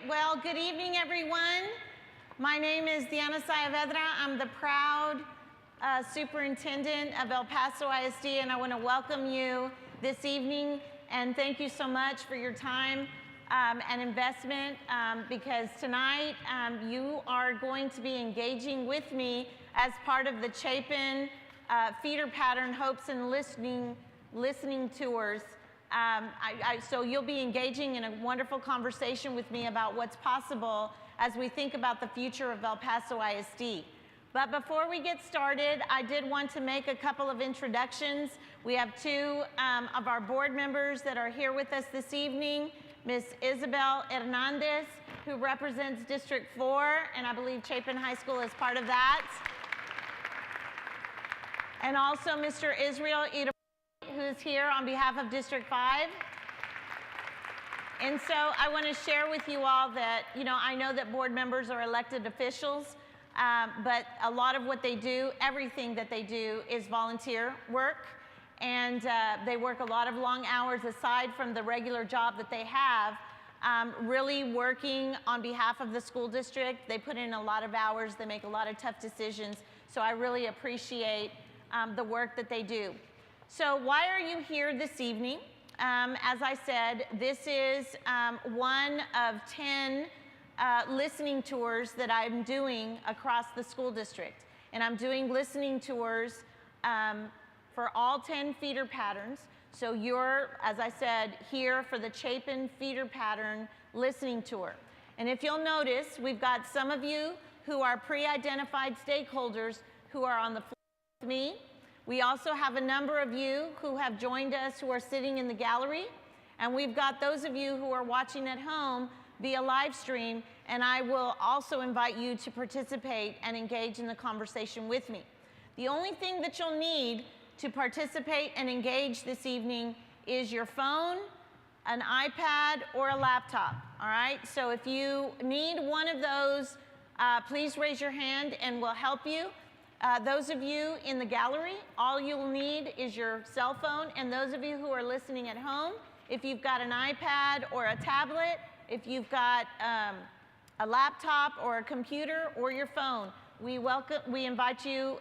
Well, good evening, everyone. My name is Diana Saavedra. I'm the proud superintendent of El Paso ISD, and I want to welcome you this evening and thank you so much for your time and investment because tonight you are going to be engaging with me as part of the Chapin feeder pattern hopes and listening tours. So you'll be engaging in a wonderful conversation with me about what's possible as we think about the future of El Paso ISD. But before we get started, I did want to make a couple of introductions. We have two of our board members that are here with us this evening, Ms. Isabel Hernandez, who represents District 4, and I believe Chapin High School is part of that. And also Mr. Israel Ida, who's here on behalf of District 5. And so I want to share with you all that, I know that board members are elected officials, but a lot of what they do, everything that they do is volunteer work. And they work a lot of long hours aside from the regular job that they have, really working on behalf of the school district. They put in a lot of hours, they make a lot of tough decisions. So I really appreciate the work that they do. So why are you here this evening? As I said, this is one of 10 listening tours that I'm doing across the school district. And I'm doing listening tours for all 10 feeder patterns. So you're, as I said, here for the Chapin feeder pattern listening tour. And if you'll notice, we've got some of you who are pre-identified stakeholders who are on the floor with me. We also have a number of you who have joined us who are sitting in the gallery, and we've got those of you who are watching at home via live stream, and I will also invite you to participate and engage in the conversation with me. The only thing that you'll need to participate and engage this evening is your phone, an iPad, or a laptop, all right? So if you need one of those, please raise your hand and we'll help you. Those of you in the gallery, all you'll need is your cell phone, and those of you who are listening at home, if you've got an iPad or a tablet, if you've got a laptop or a computer or your phone, we invite you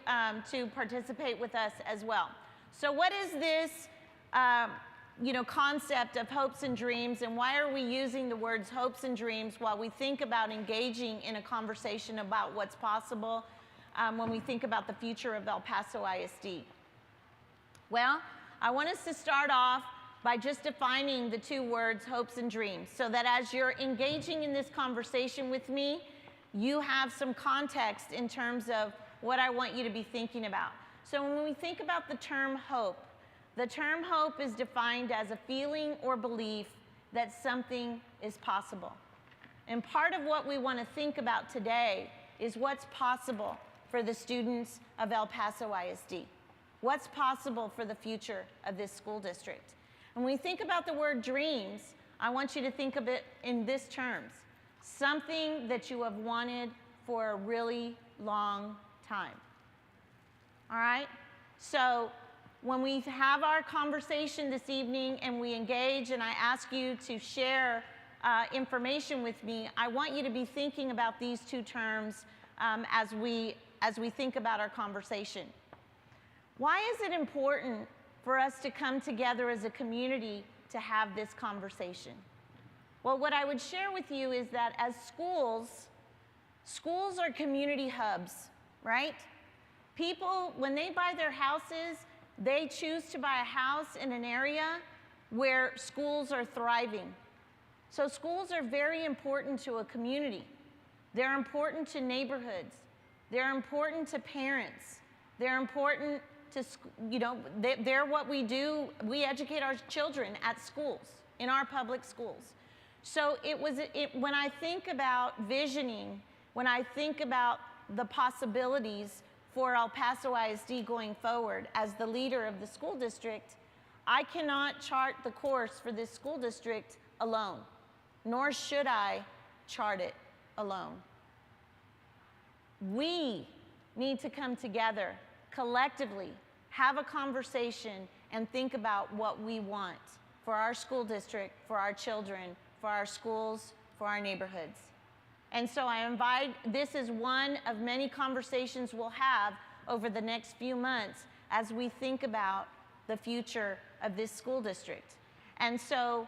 to participate with us as well. So what is this concept of hopes and dreams, and why are we using the words hopes and dreams while we think about engaging in a conversation about what's possible when we think about the future of El Paso ISD? Well, I want us to start off by just defining the two words hopes and dreams, so that as you're engaging in this conversation with me, you have some context in terms of what I want you to be thinking about. So when we think about the term hope is defined as a feeling or belief that something is possible. And part of what we want to think about today is what's possible for the students of El Paso ISD. What's possible for the future of this school district? And when we think about the word dreams, I want you to think of it in this terms: something that you have wanted for a really long time. All right? So when we have our conversation this evening and we engage and I ask you to share information with me, I want you to be thinking about these two terms as we think about our conversation. Why is it important for us to come together as a community to have this conversation? Well, what I would share with you is that as schools are community hubs, right? People, when they buy their houses, they choose to buy a house in an area where schools are thriving. So schools are very important to a community. They're important to neighborhoods. They're important to parents. They're important to, they're what we do. We educate our children at schools, in our public schools. So when I think about visioning, when I think about the possibilities for El Paso ISD going forward as the leader of the school district, I cannot chart the course for this school district alone, nor should I chart it alone. We need to come together collectively, have a conversation, and think about what we want for our school district, for our children, for our schools, for our neighborhoods. And so I invite, this is one of many conversations we'll have over the next few months as we think about the future of this school district. And so,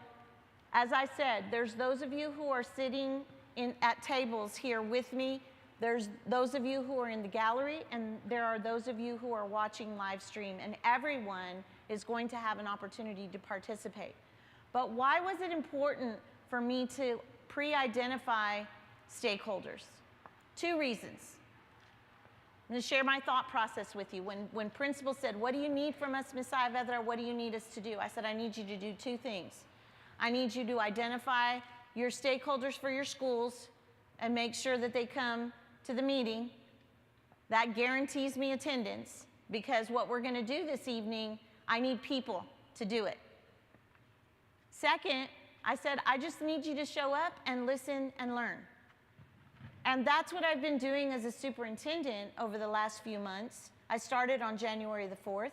as I said, there's those of you who are sitting at tables here with me. There's those of you who are in the gallery, and there are those of you who are watching live stream, and everyone is going to have an opportunity to participate. But why was it important for me to pre-identify stakeholders? Two reasons. I'm going to share my thought process with you. When principal said, "What do you need from us, Ms. Saavedra? What do you need us to do?" I said, "I need you to do two things. I need you to identify your stakeholders for your schools and make sure that they come to the meeting. That guarantees me attendance, because what we're going to do this evening, I need people to do it. Second, I said, I just need you to show up and listen and learn." And that's what I've been doing as a superintendent over the last few months. I started on January the 4th,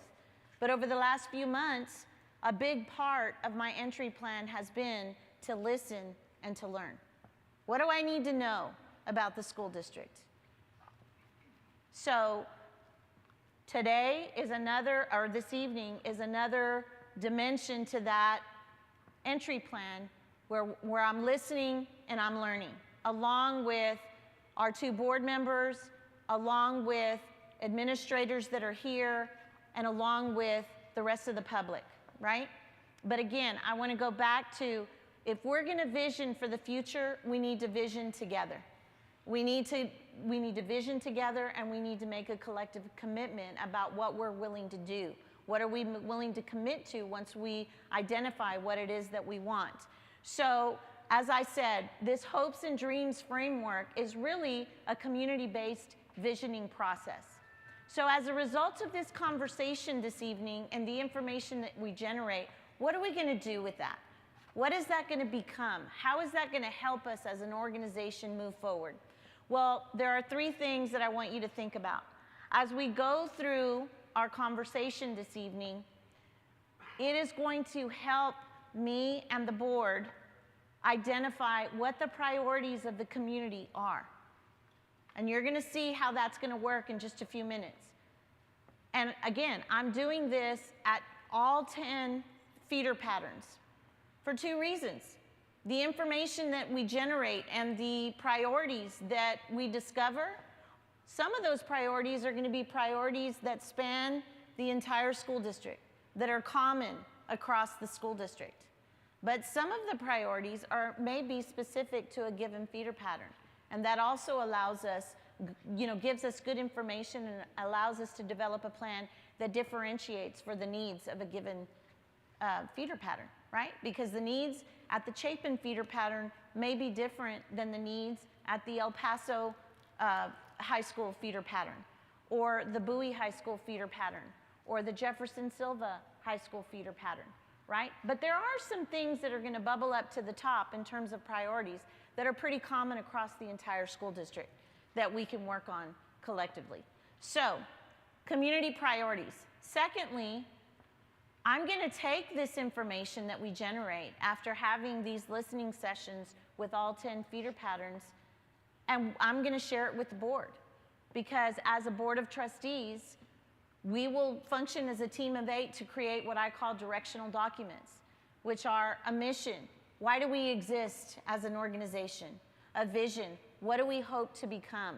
but over the last few months, a big part of my entry plan has been to listen and to learn. What do I need to know about the school district? So today is another, or this evening is another dimension to that entry plan where I'm listening and I'm learning, along with our two board members, along with administrators that are here, and along with the rest of the public, right? But again, I want to go back to, if we're going to vision for the future, we need to vision together. We need to vision together, and we need to make a collective commitment about what we're willing to do. What are we willing to commit to once we identify what it is that we want? So, as I said, this Hopes and Dreams framework is really a community-based visioning process. So as a result of this conversation this evening and the information that we generate, what are we going to do with that? What is that going to become? How is that going to help us as an organization move forward? Well, there are three things that I want you to think about. As we go through our conversation this evening, it is going to help me and the board identify what the priorities of the community are. And you're going to see how that's going to work in just a few minutes. And again, I'm doing this at all 10 feeder patterns for two reasons. The information that we generate and the priorities that we discover, some of those priorities are going to be priorities that span the entire school district, that are common across the school district. But some of the priorities may be specific to a given feeder pattern. And that also allows us, gives us good information and allows us to develop a plan that differentiates for the needs of a given feeder pattern, right? Because the needs at the Chapin feeder pattern may be different than the needs at the El Paso High School feeder pattern, or the Bowie High School feeder pattern, or the Jefferson Silva High School feeder pattern, right? But there are some things that are going to bubble up to the top in terms of priorities that are pretty common across the entire school district that we can work on collectively. So, community priorities. Secondly, I'm going to take this information that we generate after having these listening sessions with all 10 feeder patterns, and I'm going to share it with the board. Because as a board of trustees, we will function as a team of 8 to create what I call directional documents, which are a mission. Why do we exist as an organization? A vision. What do we hope to become?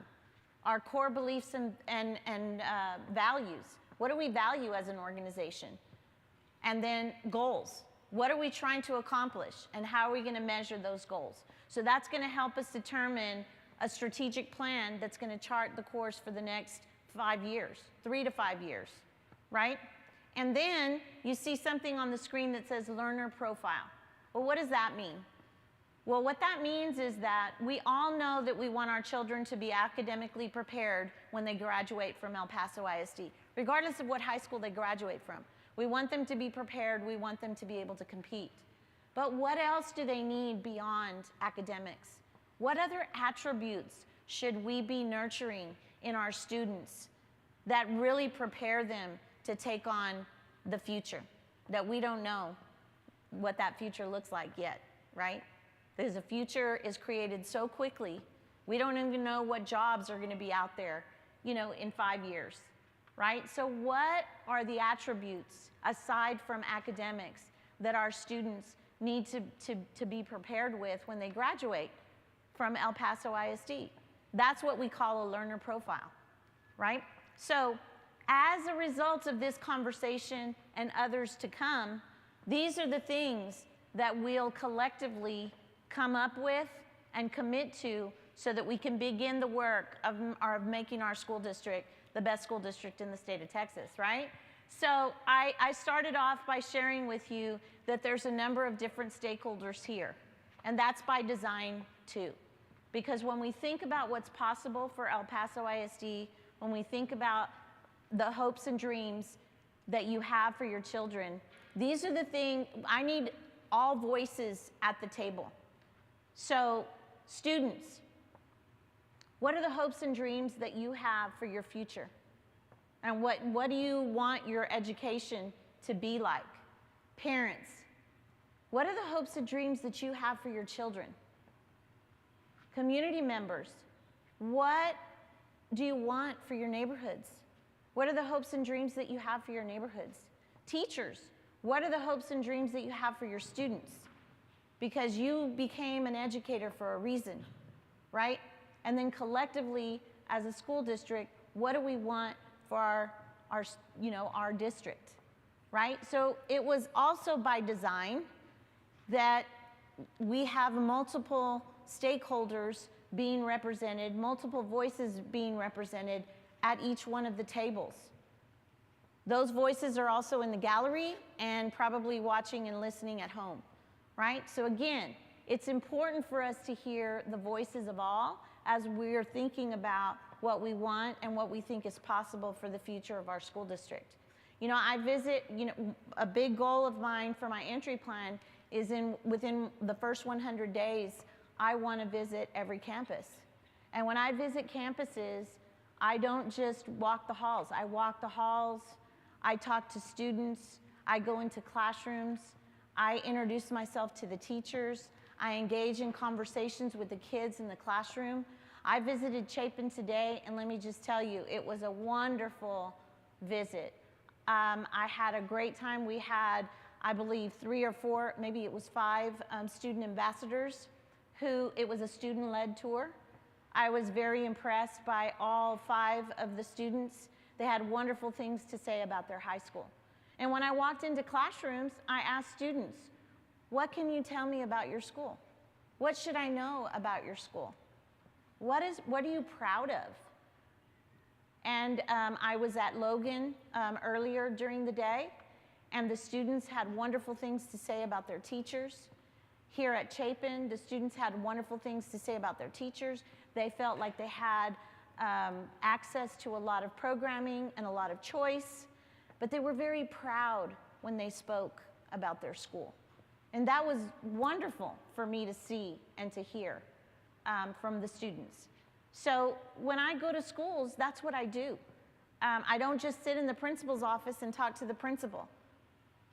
Our core beliefs and values. What do we value as an organization? And then goals. What are we trying to accomplish? And how are we going to measure those goals? So that's going to help us determine a strategic plan that's going to chart the course for the next 5 years, 3 to 5 years, right? And then you see something on the screen that says learner profile. Well, what does that mean? Well, what that means is that we all know that we want our children to be academically prepared when they graduate from El Paso ISD, regardless of what high school they graduate from. We want them to be prepared. We want them to be able to compete. But what else do they need beyond academics? What other attributes should we be nurturing in our students that really prepare them to take on the future, that we don't know what that future looks like yet, right? because the future is created so quickly, we don't even know what jobs are going to be out there, you know, in 5 years, right? So what are the attributes, aside from academics, that our students need to be prepared with when they graduate from El Paso ISD? That's what we call a learner profile, right? So as a result of this conversation and others to come, these are the things that we'll collectively come up with and commit to so that we can begin the work of making our school district the best school district in the state of Texas, right? So I started off by sharing with you that there's a number of different stakeholders here, and that's by design too. Because when we think about what's possible for El Paso ISD, when we think about the hopes and dreams that you have for your children, these are the things, I need all voices at the table. So students, what are the hopes and dreams that you have for your future? And what do you want your education to be like? Parents, what are the hopes and dreams that you have for your children? Community members, what do you want for your neighborhoods? What are the hopes and dreams that you have for your neighborhoods? Teachers, what are the hopes and dreams that you have for your students? Because you became an educator for a reason, right? And then collectively, as a school district, what do we want for our district, right? So it was also by design that we have multiple stakeholders being represented, multiple voices being represented at each one of the tables. Those voices are also in the gallery and probably watching and listening at home, right? So again, it's important for us to hear the voices of all as we're thinking about what we want and what we think is possible for the future of our school district. You know, I visit, a big goal of mine for my entry plan is within the first 100 days, I want to visit every campus. And when I visit campuses, I don't just walk the halls. I walk the halls, I talk to students, I go into classrooms, I introduce myself to the teachers, I engage in conversations with the kids in the classroom. I visited Chapin today, and let me just tell you, it was a wonderful visit. I had a great time. We had, I believe, 3 or 4, maybe it was 5 student ambassadors it was a student-led tour. I was very impressed by all 5 of the students. They had wonderful things to say about their high school. And when I walked into classrooms, I asked students, what can you tell me about your school? What should I know about your school? What are you proud of? And I was at Logan earlier during the day, and the students had wonderful things to say about their teachers. Here at Chapin, the students had wonderful things to say about their teachers. They felt like they had access to a lot of programming and a lot of choice, but they were very proud when they spoke about their school. And that was wonderful for me to see and to hear from the students. So when I go to schools, that's what I do. I don't just sit in the principal's office and talk to the principal.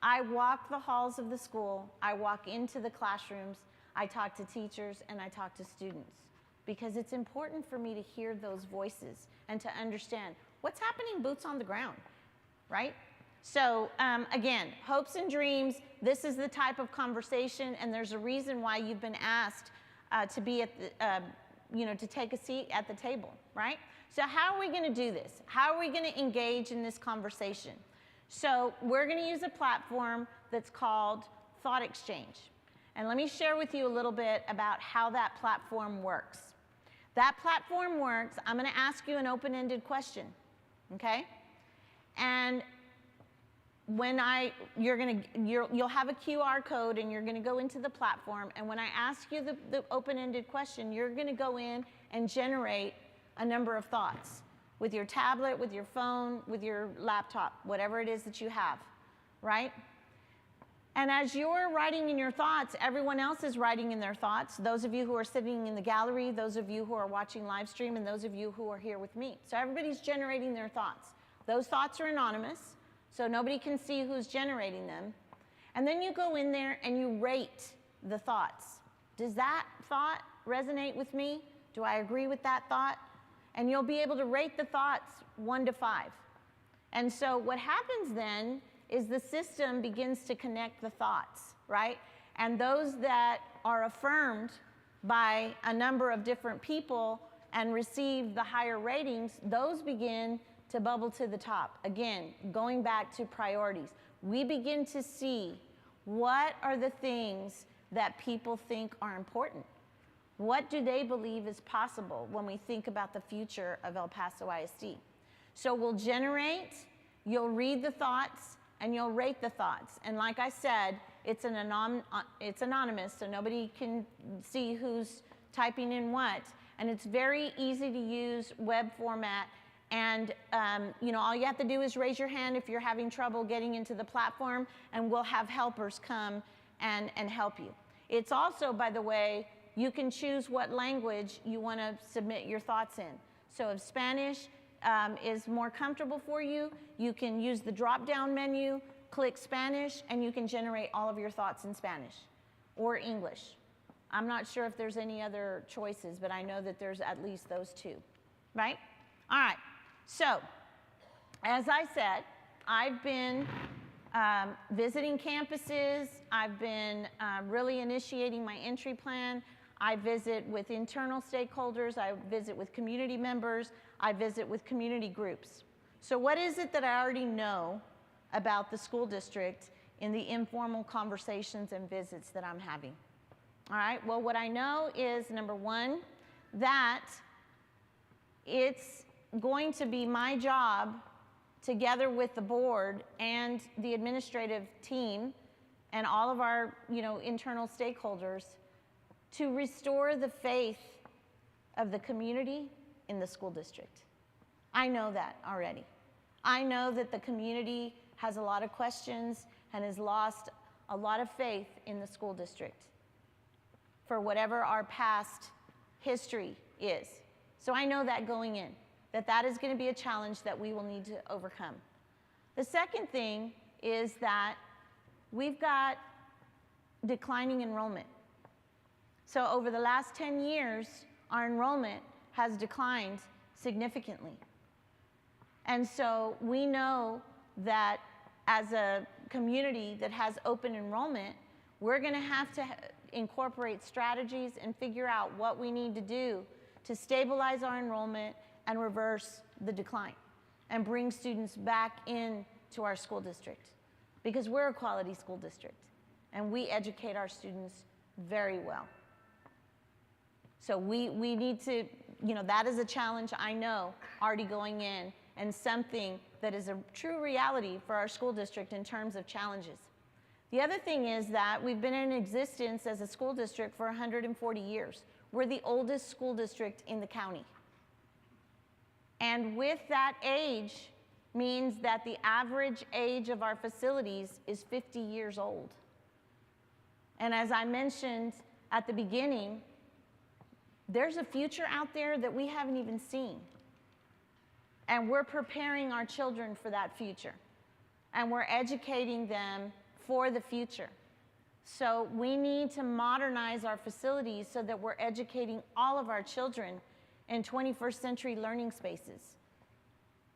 I walk the halls of the school, I walk into the classrooms, I talk to teachers, and I talk to students. Because it's important for me to hear those voices and to understand what's happening boots on the ground, right? So again, hopes and dreams, this is the type of conversation, and there's a reason why you've been asked to be at the, to take a seat at the table, right? So how are we gonna do this? How are we gonna engage in this conversation? So we're gonna use a platform that's called Thought Exchange. And let me share with you a little bit about how that platform works. That platform works, I'm gonna ask you an open-ended question, okay? And when you'll have a QR code and you're gonna go into the platform, and when I ask you the open-ended question, you're gonna go in and generate a number of thoughts with your tablet, with your phone, with your laptop, whatever it is that you have, right? And as you're writing in your thoughts, everyone else is writing in their thoughts. Those of you who are sitting in the gallery, those of you who are watching live stream, and those of you who are here with me. So everybody's generating their thoughts. Those thoughts are anonymous, so nobody can see who's generating them. And then you go in there and you rate the thoughts. Does that thought resonate with me? Do I agree with that thought? And you'll be able to rate the thoughts 1 to 5. And so what happens then is the system begins to connect the thoughts, right? And those that are affirmed by a number of different people and receive the higher ratings, those begin to bubble to the top. Again, going back to priorities. We begin to see what are the things that people think are important. What do they believe is possible when we think about the future of El Paso ISD? So we'll generate, you'll read the thoughts, and you'll rate the thoughts. And like I said, it's anonymous, so nobody can see who's typing in what. And it's very easy to use web format. And you know, all you have to do is raise your hand if you're having trouble getting into the platform, and we'll have helpers come and help you. It's also, by the way, you can choose what language you want to submit your thoughts in. So if Spanish is more comfortable for you, you can use the drop-down menu, click Spanish, and you can generate all of your thoughts in Spanish or English. I'm not sure if there's any other choices, but I know that there's at least those two, right? All right, so as I said, I've been visiting campuses. I've been really initiating my entry plan. I visit with internal stakeholders. I visit with community members. I visit with community groups. So what is it that I already know about the school district in the informal conversations and visits that I'm having? All right, well, what I know is, number one, that it's going to be my job, together with the board and the administrative team and all of our, you know, internal stakeholders, to restore the faith of the community in the school district. I know that already. I know that the community has a lot of questions and has lost a lot of faith in the school district for whatever our past history is. So I know that going in, that is going to be a challenge that we will need to overcome. The second thing is that we've got declining enrollment. So over the last 10 years, our enrollment has declined significantly. And so we know that as a community that has open enrollment, we're going to have to incorporate strategies and figure out what we need to do to stabilize our enrollment and reverse the decline and bring students back into our school district, because we're a quality school district and we educate our students very well. So we need to, you know, that is a challenge I know already going in, and something that is a true reality for our school district in terms of challenges. The other thing is that we've been in existence as a school district for 140 years. We're the oldest school district in the county. And with that age means that the average age of our facilities is 50 years old. And as I mentioned at the beginning, there's a future out there that we haven't even seen. And we're preparing our children for that future. And we're educating them for the future. So we need to modernize our facilities so that we're educating all of our children in 21st century learning spaces,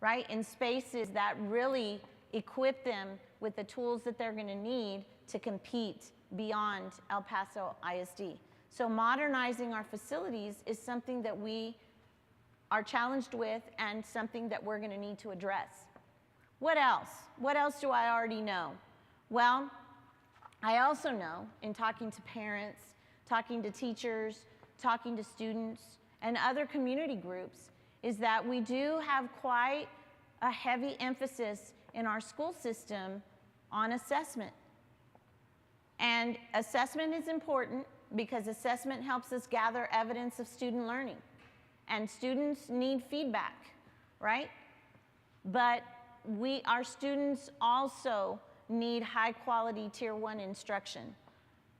right? In spaces that really equip them with the tools that they're going to need to compete beyond El Paso ISD. So modernizing our facilities is something that we are challenged with and something that we're going to need to address. What else? What else do I already know? Well, I also know, in talking to parents, talking to teachers, talking to students, and other community groups, is that we do have quite a heavy emphasis in our school system on assessment. And assessment is important because assessment helps us gather evidence of student learning. And students need feedback, right? But our students also need high quality tier 1 instruction,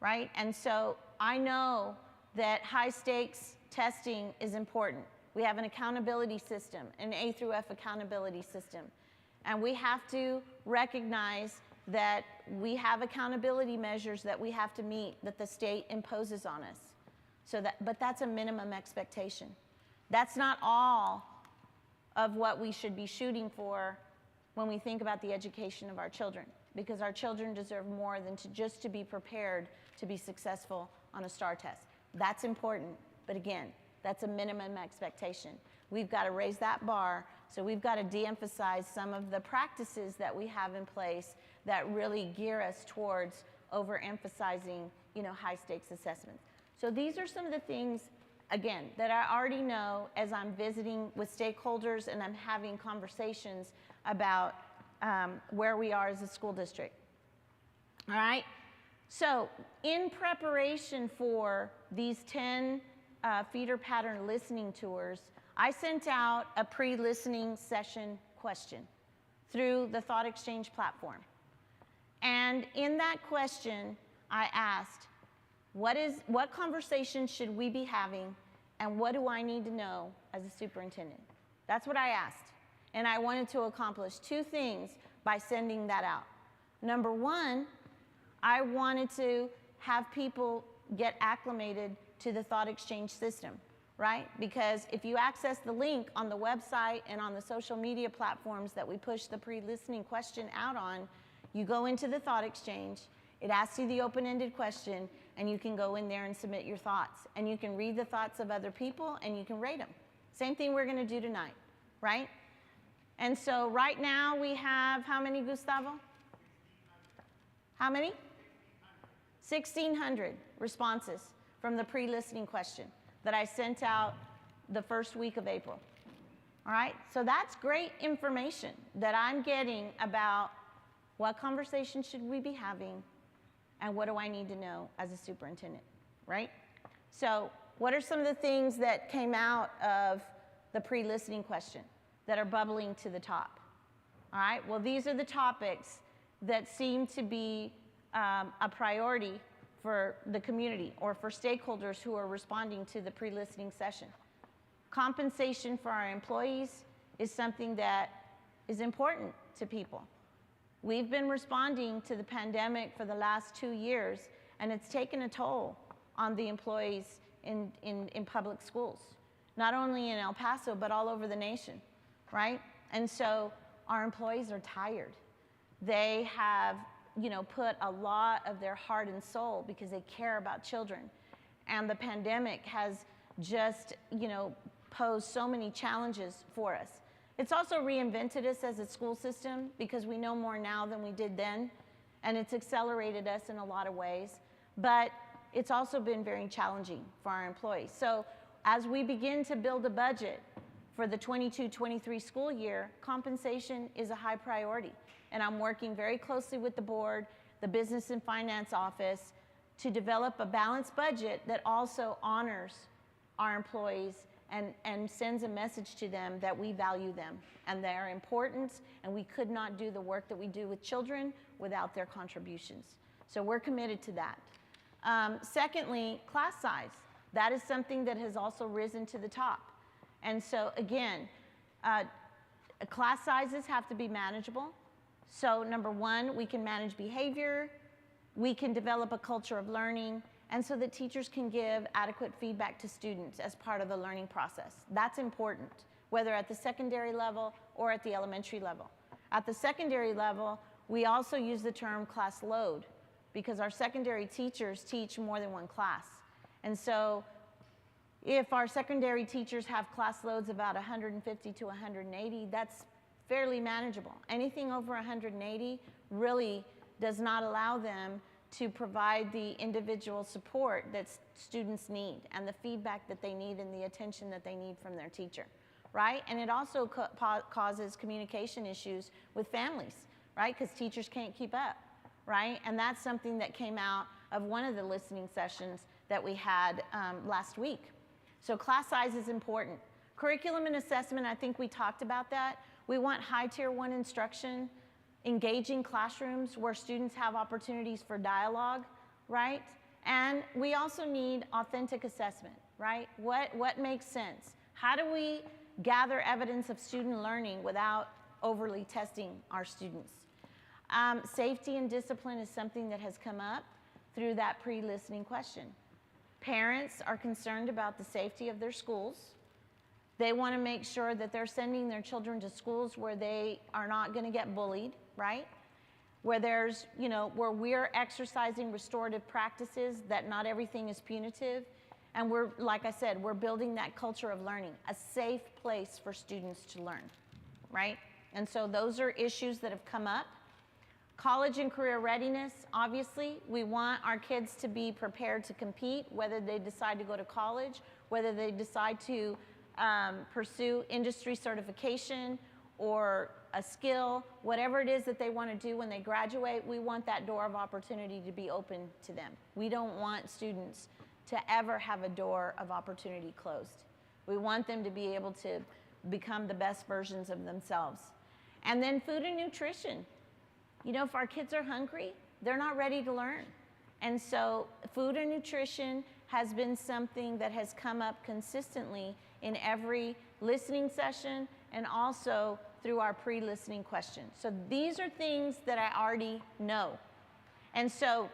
right? And so I know that high stakes testing is important. We have an accountability system, an A through F accountability system. And we have to recognize that we have accountability measures that we have to meet that the state imposes on us. But that's a minimum expectation. That's not all of what we should be shooting for when we think about the education of our children, because our children deserve more than just to be prepared to be successful on a STAR test. That's important, but again, that's a minimum expectation. We've got to raise that bar, so we've got to de-emphasize some of the practices that we have in place that really gear us towards overemphasizing, high-stakes assessments. So these are some of the things, again, that I already know as I'm visiting with stakeholders and I'm having conversations about where we are as a school district. All right? So in preparation for these 10 feeder pattern listening tours, I sent out a pre-listening session question through the Thought Exchange platform. And in that question, I asked, what conversation should we be having, and what do I need to know as a superintendent? That's what I asked. And I wanted to accomplish two things by sending that out. Number one, I wanted to have people get acclimated to the Thought Exchange system, right? Because if you access the link on the website and on the social media platforms that we push the pre-listening question out on, you go into the Thought Exchange, it asks you the open-ended question, and you can go in there and submit your thoughts. And you can read the thoughts of other people, and you can rate them. Same thing we're going to do tonight, right? And so right now we have, how many, Gustavo? How many? 1,600 responses from the pre-listening question that I sent out the first week of April. All right? So that's great information that I'm getting about what conversation should we be having, and what do I need to know as a superintendent, right? So what are some of the things that came out of the pre-listening question that are bubbling to the top? All right, well, these are the topics that seem to be a priority for the community or for stakeholders who are responding to the pre-listening session. Compensation for our employees is something that is important to people. We've been responding to the pandemic for the last 2 years, and it's taken a toll on the employees in public schools, not only in El Paso, but all over the nation, right? And so our employees are tired. They have, put a lot of their heart and soul because they care about children. And the pandemic has just, posed so many challenges for us. It's also reinvented us as a school system because we know more now than we did then, and it's accelerated us in a lot of ways, but it's also been very challenging for our employees. So as we begin to build a budget for the 22-23 school year, compensation is a high priority, and I'm working very closely with the board, the Business and Finance Office, to develop a balanced budget that also honors our employees and sends a message to them that we value them and their importance, and we could not do the work that we do with children without their contributions. So we're committed to that. Secondly, class size. That is something that has also risen to the top. And so again, class sizes have to be manageable. So number one, we can manage behavior, we can develop a culture of learning, and so that teachers can give adequate feedback to students as part of the learning process. That's important, whether at the secondary level or at the elementary level. At the secondary level, we also use the term class load because our secondary teachers teach more than one class. And so if our secondary teachers have class loads about 150 to 180, that's fairly manageable. Anything over 180 really does not allow them to provide the individual support that students need and the feedback that they need and the attention that they need from their teacher, right? And it also causes communication issues with families, right? Because teachers can't keep up, right? And that's something that came out of one of the listening sessions that we had last week. So class size is important. Curriculum and assessment, I think we talked about that. We want high tier 1 instruction, engaging classrooms where students have opportunities for dialogue, right? And we also need authentic assessment, right? What makes sense? How do we gather evidence of student learning without overly testing our students? Safety and discipline is something that has come up through that pre-listening question. Parents are concerned about the safety of their schools. They want to make sure that they're sending their children to schools where they are not going to get bullied, right? Where there's, where we're exercising restorative practices, that not everything is punitive. And we're, like I said, we're building that culture of learning, a safe place for students to learn, right? And so those are issues that have come up. College and career readiness, obviously, we want our kids to be prepared to compete, whether they decide to go to college, whether they decide to pursue industry certification or a skill, whatever it is that they want to do when they graduate, we want that door of opportunity to be open to them. We don't want students to ever have a door of opportunity closed. We want them to be able to become the best versions of themselves. And then food and nutrition. If our kids are hungry, they're not ready to learn. And so food and nutrition has been something that has come up consistently in every listening session and also through our pre-listening questions. So these are things that I already know. And so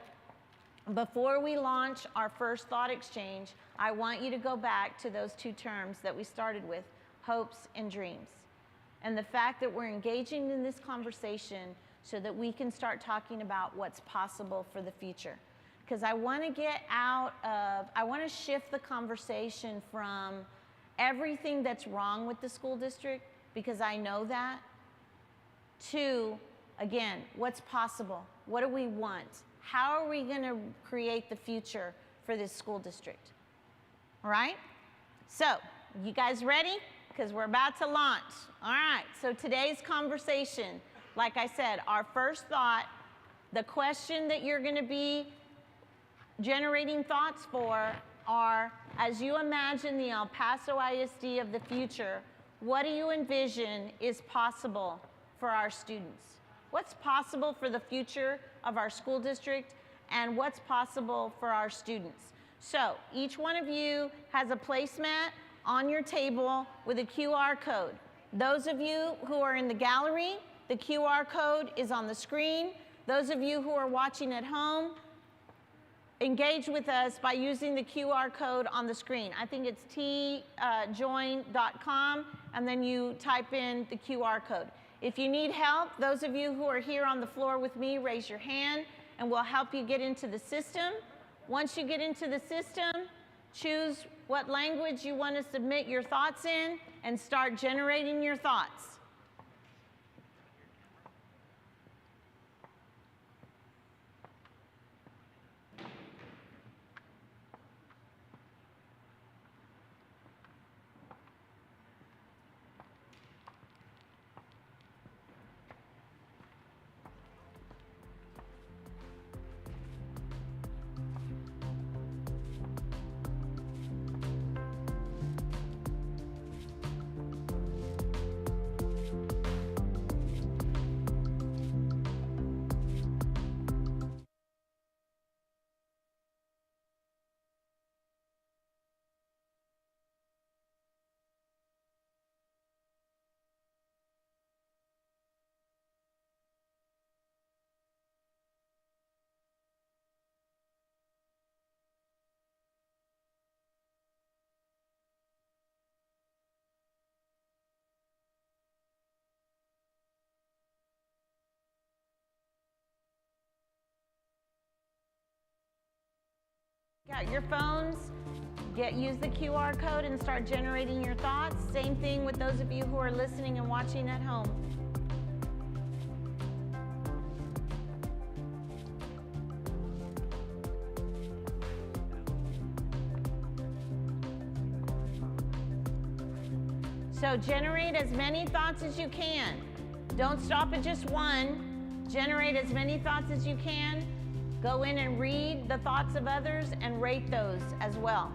before we launch our first thought exchange, I want you to go back to those two terms that we started with, hopes and dreams. And the fact that we're engaging in this conversation so that we can start talking about what's possible for the future. Because I want to shift the conversation from everything that's wrong with the school district, because I know that, to, again, what's possible? What do we want? How are we going to create the future for this school district? All right? So, you guys ready? Because we're about to launch. All right, so today's conversation, like I said, our first thought, the question that you're going to be generating thoughts for are, as you imagine the El Paso ISD of the future, what do you envision is possible for our students? What's possible for the future of our school district, and what's possible for our students? So each one of you has a placemat on your table with a QR code. Those of you who are in the gallery, the QR code is on the screen. Those of you who are watching at home, engage with us by using the QR code on the screen. I think it's tjoin.com, and then you type in the QR code. If you need help, those of you who are here on the floor with me, raise your hand, and we'll help you get into the system. Once you get into the system, choose what language you want to submit your thoughts in, and start generating your thoughts. Got your phones, use the QR code and start generating your thoughts. Same thing with those of you who are listening and watching at home. So generate as many thoughts as you can. Don't stop at just one. Generate as many thoughts as you can. Go in and read the thoughts of others and rate those as well.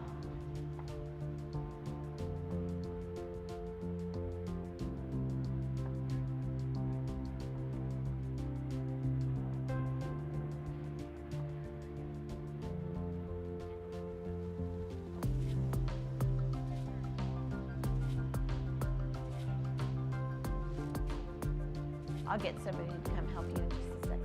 I'll get somebody to come help you in just a second.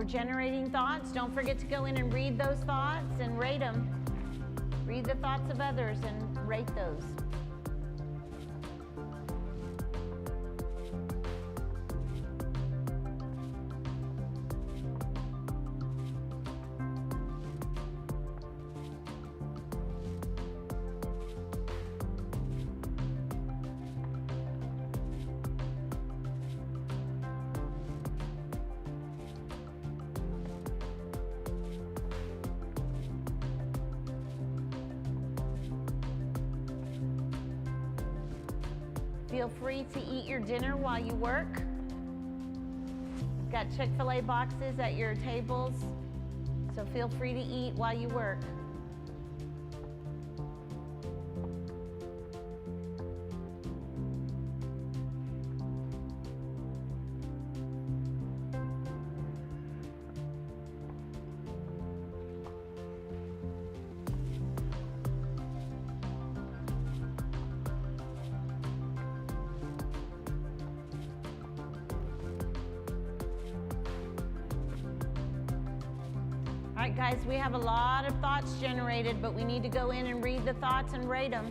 we're generating thoughts, don't forget to go in and read those thoughts and rate them. Read the thoughts of others and rate those. Feel free to eat your dinner while you work. You've got Chick-fil-A boxes at your tables, so feel free to eat while you work. All right, guys, we have a lot of thoughts generated, but we need to go in and read the thoughts and rate them.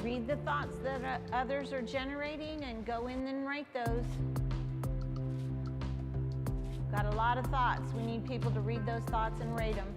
Read the thoughts that others are generating and go in and write those. Got a lot of thoughts. We need people to read those thoughts and rate them.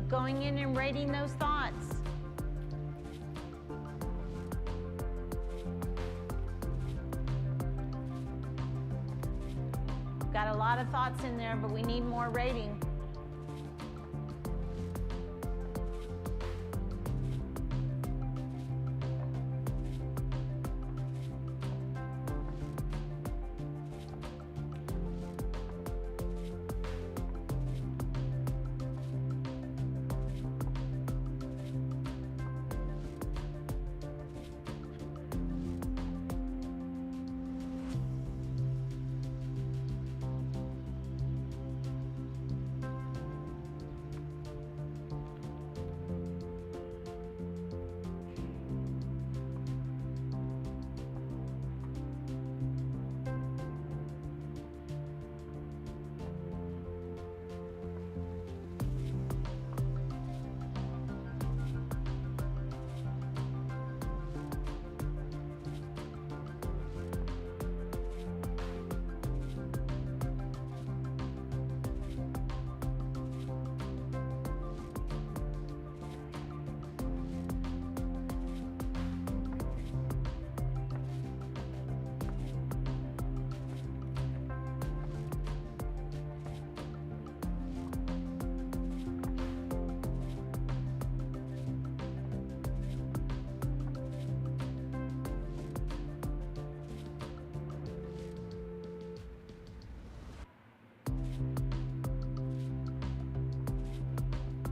Keep going in and rating those thoughts. Got a lot of thoughts in there, but we need more rating.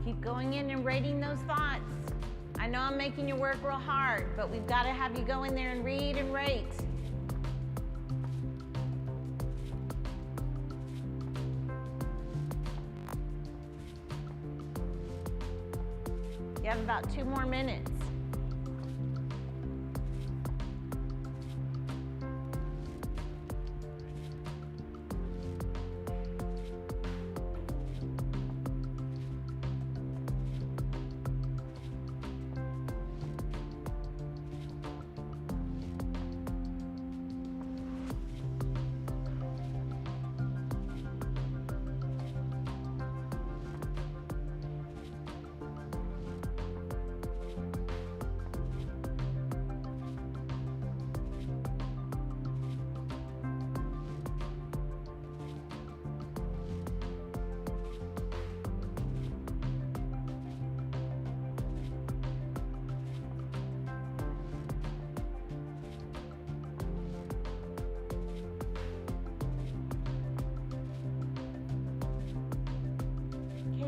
Keep going in and rating those thoughts. I know I'm making you work real hard, but we've got to have you go in there and read and rate. You have about 2 more minutes.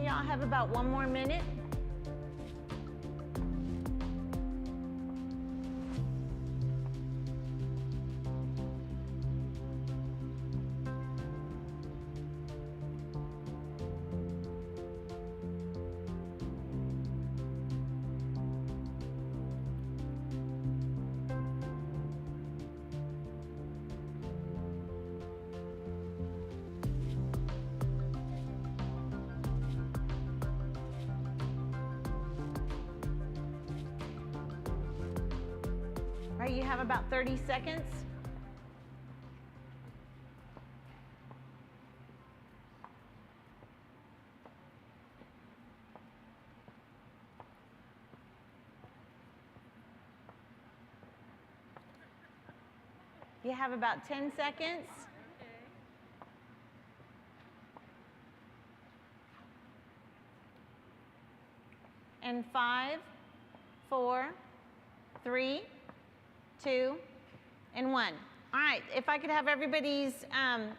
I'll have about 1 more minute. You have about 30 seconds. You have about 10 seconds. And 5, 4, 3, 2, and 1. All right, if I could have everybody's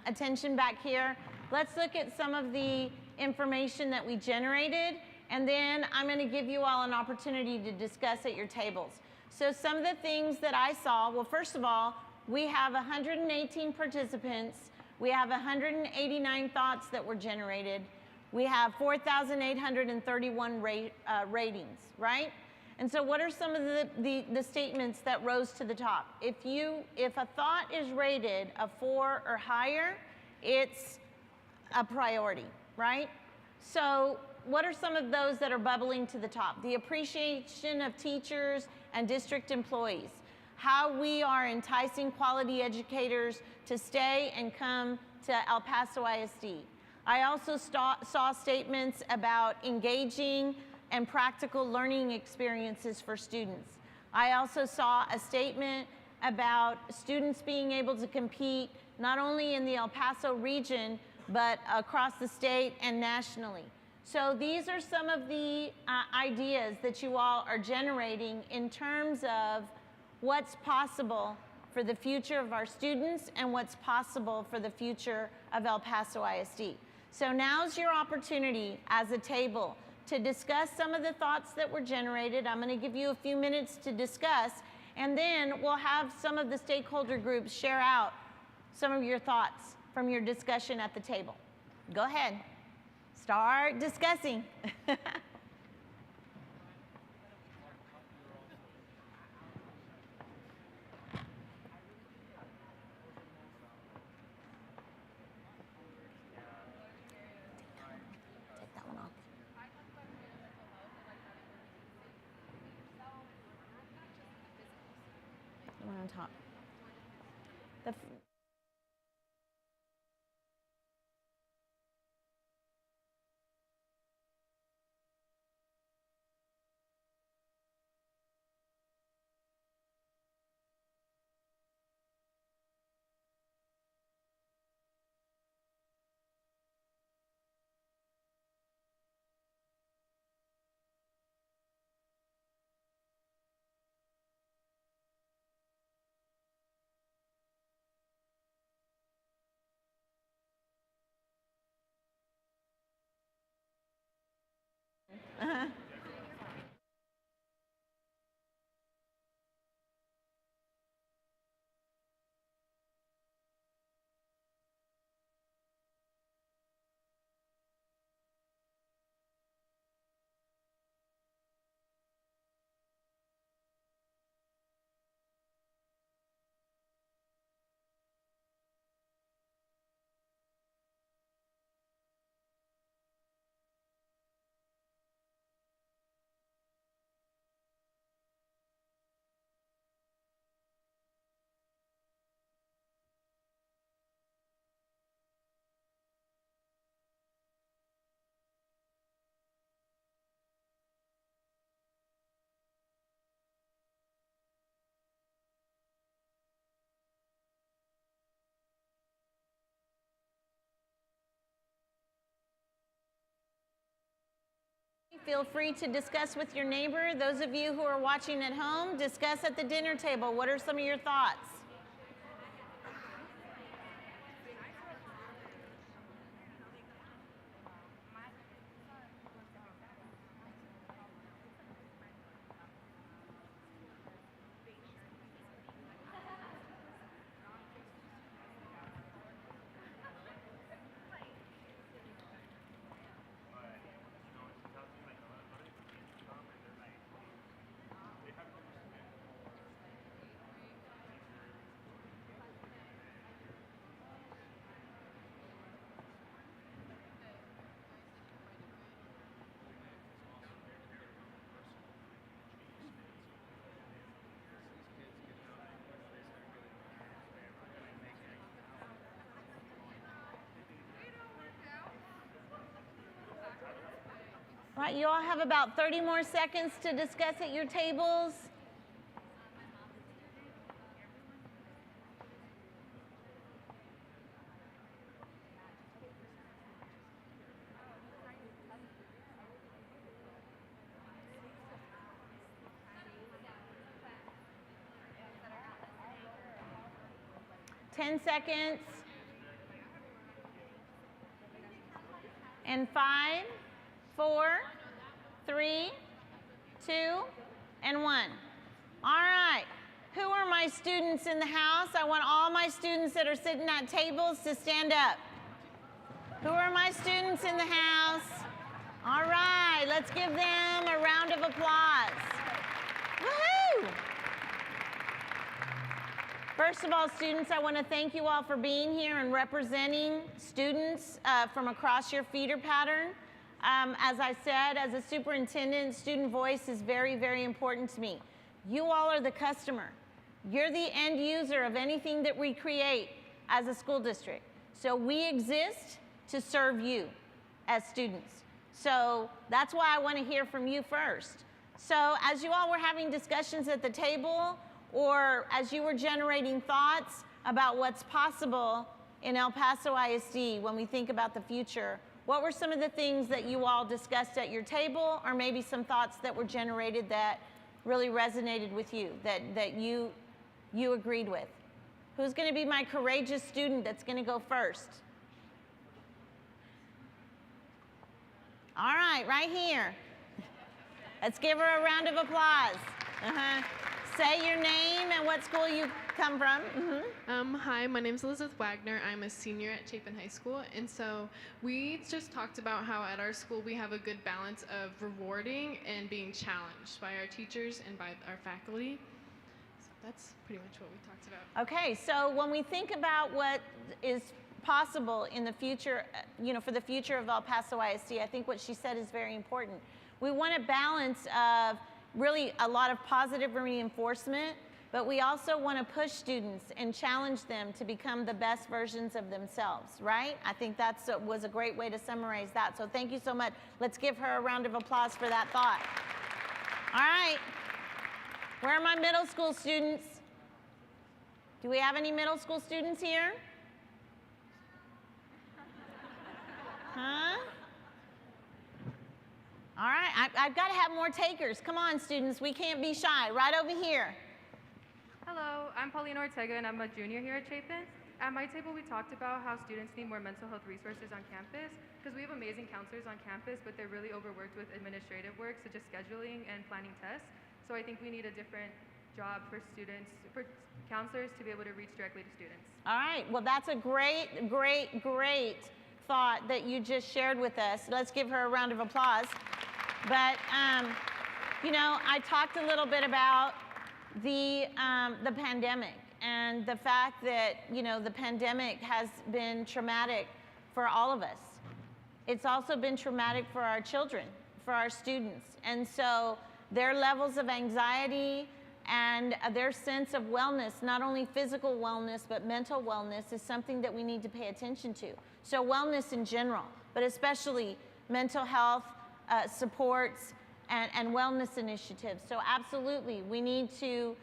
attention back here. Let's look at some of the information that we generated, and then I'm going to give you all an opportunity to discuss at your tables. So some of the things that I saw, well, first of all, we have 118 participants. We have 189 thoughts that were generated. We have 4,831 ratings, right? And so what are some of the statements that rose to the top? If a thought is rated a 4 or higher, it's a priority, right? So what are some of those that are bubbling to the top? The appreciation of teachers and district employees. How we are enticing quality educators to stay and come to El Paso ISD. I also saw statements about engaging and practical learning experiences for students. I also saw a statement about students being able to compete not only in the El Paso region, but across the state and nationally. So these are some of the ideas that you all are generating in terms of what's possible for the future of our students and what's possible for the future of El Paso ISD. So now's your opportunity as a table to discuss some of the thoughts that were generated. I'm going to give you a few minutes to discuss, and then we'll have some of the stakeholder groups share out some of your thoughts from your discussion at the table. Go ahead. Start discussing. On top. Feel free to discuss with your neighbor. Those of you who are watching at home, discuss at the dinner table. What are some of your thoughts? Right, you all have about 30 more seconds to discuss at your tables. Ten seconds. And 5, 4, 3, 2, and 1. All right. Who are my students in the house? I want all my students that are sitting at tables to stand up. Who are my students in the house? All right. Let's give them a round of applause. Woohoo! First of all, students, I want to thank you all for being here and representing students from across your feeder pattern. As I said, as a superintendent, student voice is very, very important to me. You all are the customer. You're the end user of anything that we create as a school district. So we exist to serve you as students. So that's why I want to hear from you first. So as you all were having discussions at the table, or as you were generating thoughts about what's possible in El Paso ISD when we think about the future, what were some of the things that you all discussed at your table, or maybe some thoughts that were generated that really resonated with you, that you agreed with? Who's going to be my courageous student that's going to go first? All right here. Let's give her a round of applause. Say your name and what school you come from. Hi, my name is Elizabeth Wagner. I'm a senior at Chapin High School, and so we just talked about how at our school we have a good balance of rewarding and being challenged by our teachers and by our faculty. So that's pretty much what we talked about. Okay, so when we think about what is possible in the future, for the future of El Paso ISD, I think what she said is very important. We want a balance of really a lot of positive reinforcement, but we also want to push students and challenge them to become the best versions of themselves, right? I think that was a great way to summarize that. So thank you so much. Let's give her a round of applause for that thought. All right. Where are my middle school students? Do we have any middle school students here? Huh? All right, I've got to have more takers. Come on, students, we can't be shy. Right over here. Hello, I'm Paulina Ortega, and I'm a junior here at Chapin. At my table, we talked about how students need more mental health resources on campus, because we have amazing counselors on campus, but they're really overworked with administrative work, such as scheduling and planning tests. So I think we need a different job for students, for counselors to be able to reach directly to students. All right, well, that's a great thought that you just shared with us. Let's give her a round of applause. But, I talked a little bit about the pandemic and the fact that, the pandemic has been traumatic for all of us. It's also been traumatic for our children, for our students. And so their levels of anxiety and their sense of wellness, not only physical wellness, but mental wellness, is something that we need to pay attention to. So wellness in general, but especially mental health supports and wellness initiatives. So absolutely, we need to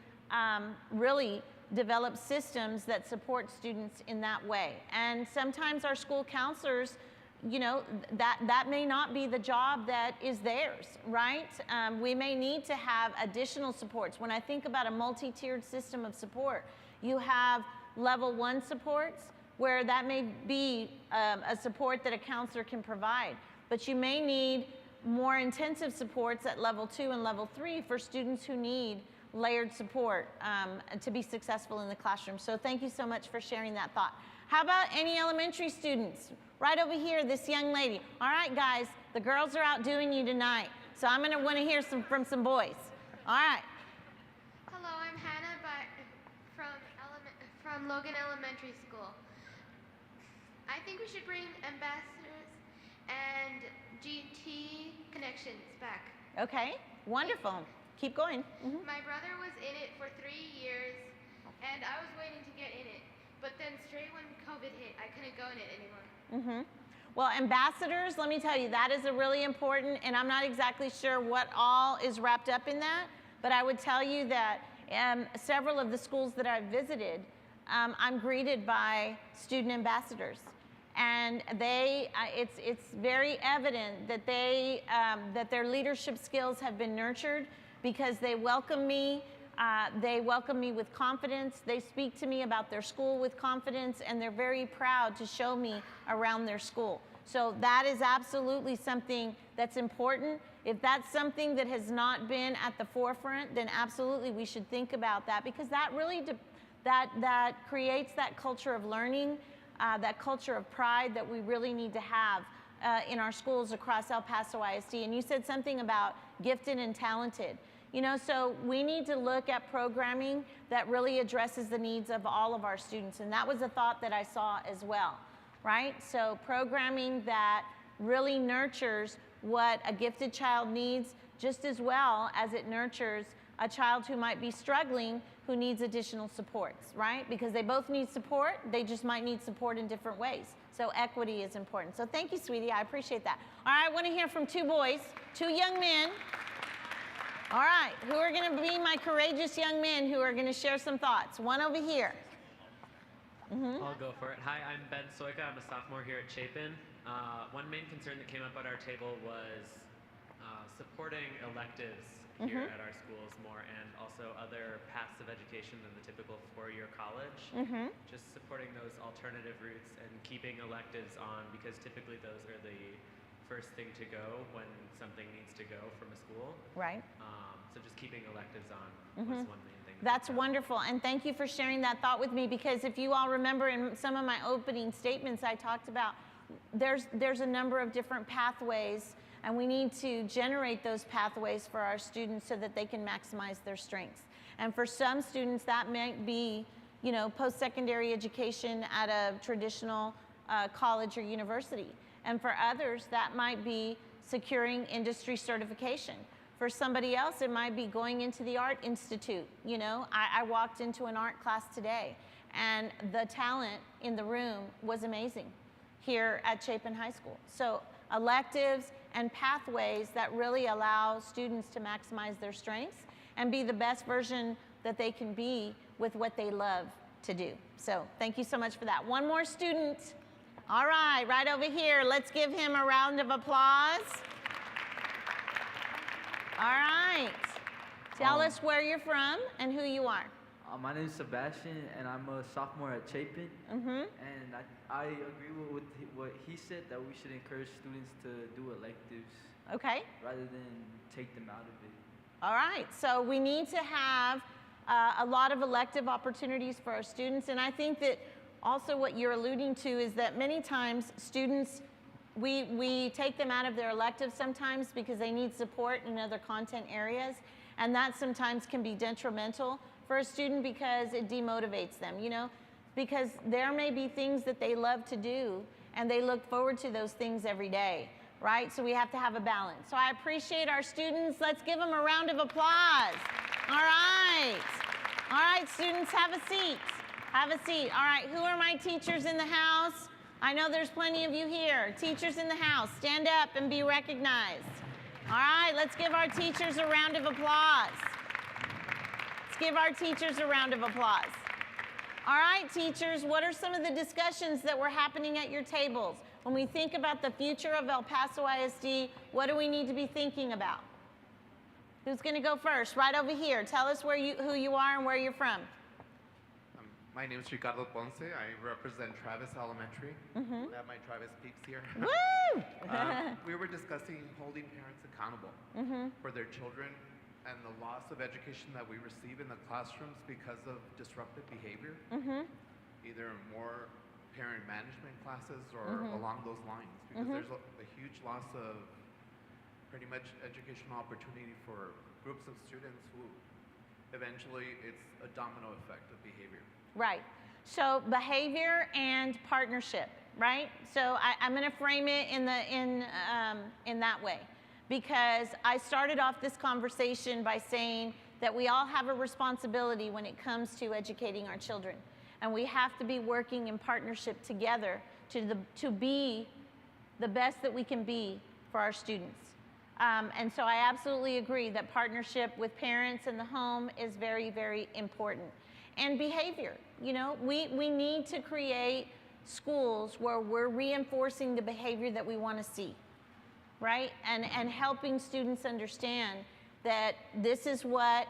really develop systems that support students in that way. And sometimes our school counselors, that may not be the job that is theirs, right? We may need to have additional supports. When I think about a multi-tiered system of support, you have level 1 supports, where that may be a support that a counselor can provide. But you may need more intensive supports at level 2 and level 3 for students who need layered support to be successful in the classroom. So thank you so much for sharing that thought. How about any elementary students? Right over here, this young lady. All right, guys, the girls are outdoing you tonight, so I'm gonna wanna hear from some boys. All right. Hello, I'm Hannah from Logan Elementary School. I think we should bring ambassadors and GT connections back. Okay, wonderful. Keep going. My brother was in it for 3 years, and I was waiting to get in it. But then straight when COVID hit, I couldn't go in it anymore. Well, ambassadors, let me tell you, that is a really important, and I'm not exactly sure what all is wrapped up in that, but I would tell you that several of the schools that I've visited, I'm greeted by student ambassadors. And it's very evident that that their leadership skills have been nurtured, because they welcome me with confidence. They speak to me about their school with confidence, and they're very proud to show me around their school. So that is absolutely something that's important. If that's something that has not been at the forefront, then absolutely we should think about that, because that really that creates that culture of learning, that culture of pride that we really need to have in our schools across El Paso ISD. And you said something about gifted and talented. So we need to look at programming that really addresses the needs of all of our students. And that was a thought that I saw as well, right? So programming that really nurtures what a gifted child needs, just as well as it nurtures a child who might be struggling who needs additional supports, right? Because they both need support, they just might need support in different ways. So equity is important. So thank you, sweetie, I appreciate that. All right, I want to hear from two boys, two young men. All right, who are going to be my courageous young men who are going to share some thoughts? One over here. I'll go for it. Hi, I'm Ben Soika. I'm a sophomore here at Chapin. One main concern that came up at our table was supporting electives here at our schools more, and also other paths of education than the typical four-year college. Just supporting those alternative routes and keeping electives on, because typically those are the first thing to go when something needs to go from a school. Right. So just keeping electives on was one main thing. That's wonderful, and thank you for sharing that thought with me, because if you all remember in some of my opening statements I talked about there's a number of different pathways, and we need to generate those pathways for our students so that they can maximize their strengths. And for some students that might be, you know, post-secondary education at a traditional college or university. And for others that might be securing industry certification. For somebody else, it might be going into the Art Institute. You know, I walked into an art class today, and the talent in the room was amazing here at Chapin High School. So electives and pathways that really allow students to maximize their strengths and be the best version that they can be with what they love to do. So thank you so much for that. One more student. All right, right over here. Let's give him a round of applause. All right. Tell us where you're from and who you are. My name is Sebastian, and I'm a sophomore at Chapin. And I agree with what he said, that we should encourage students to do electives Okay. rather than take them out of it. All right. So we need to have a lot of elective opportunities for our students. And I think that also what you're alluding to is that many times students, we take them out of their electives sometimes because they need support in other content areas. And that sometimes can be detrimental for a student because it demotivates them, you know, because there may be things that they love to do and they look forward to those things every day, right? So we have to have a balance. So I appreciate our students. Let's give them a round of applause. All right. All right, students, have a seat. Have a seat. All right, who are my teachers in the house? I know there's plenty of you here. Teachers in the house, stand up and be recognized. All right, let's give our teachers a round of applause. Let's give our teachers a round of applause. All right, teachers, what are some of the discussions that were happening at your tables? When we think about the future of El Paso ISD, what do we need to be thinking about? Who's going to go first? Right over here. Tell us who you are and where you're from. My name is Ricardo Ponce. I represent Travis Elementary. I have my Travis peeps here. Woo! We were discussing holding parents accountable for their children and the loss of education that we receive in the classrooms because of disruptive behavior, either more parent management classes or along those lines, because there's a huge loss of pretty much educational opportunity for groups of students who eventually it's a domino effect of behavior. Right. So behavior and partnership, right? So I'm going to frame it in that way, because I started off this conversation by saying that we all have a responsibility when it comes to educating our children, and we have to be working in partnership together to be the best that we can be for our students. And so I absolutely agree that partnership with parents in the home is very, very important. And behavior, you know, we need to create schools where we're reinforcing the behavior that we want to see, right? And helping students understand that this is what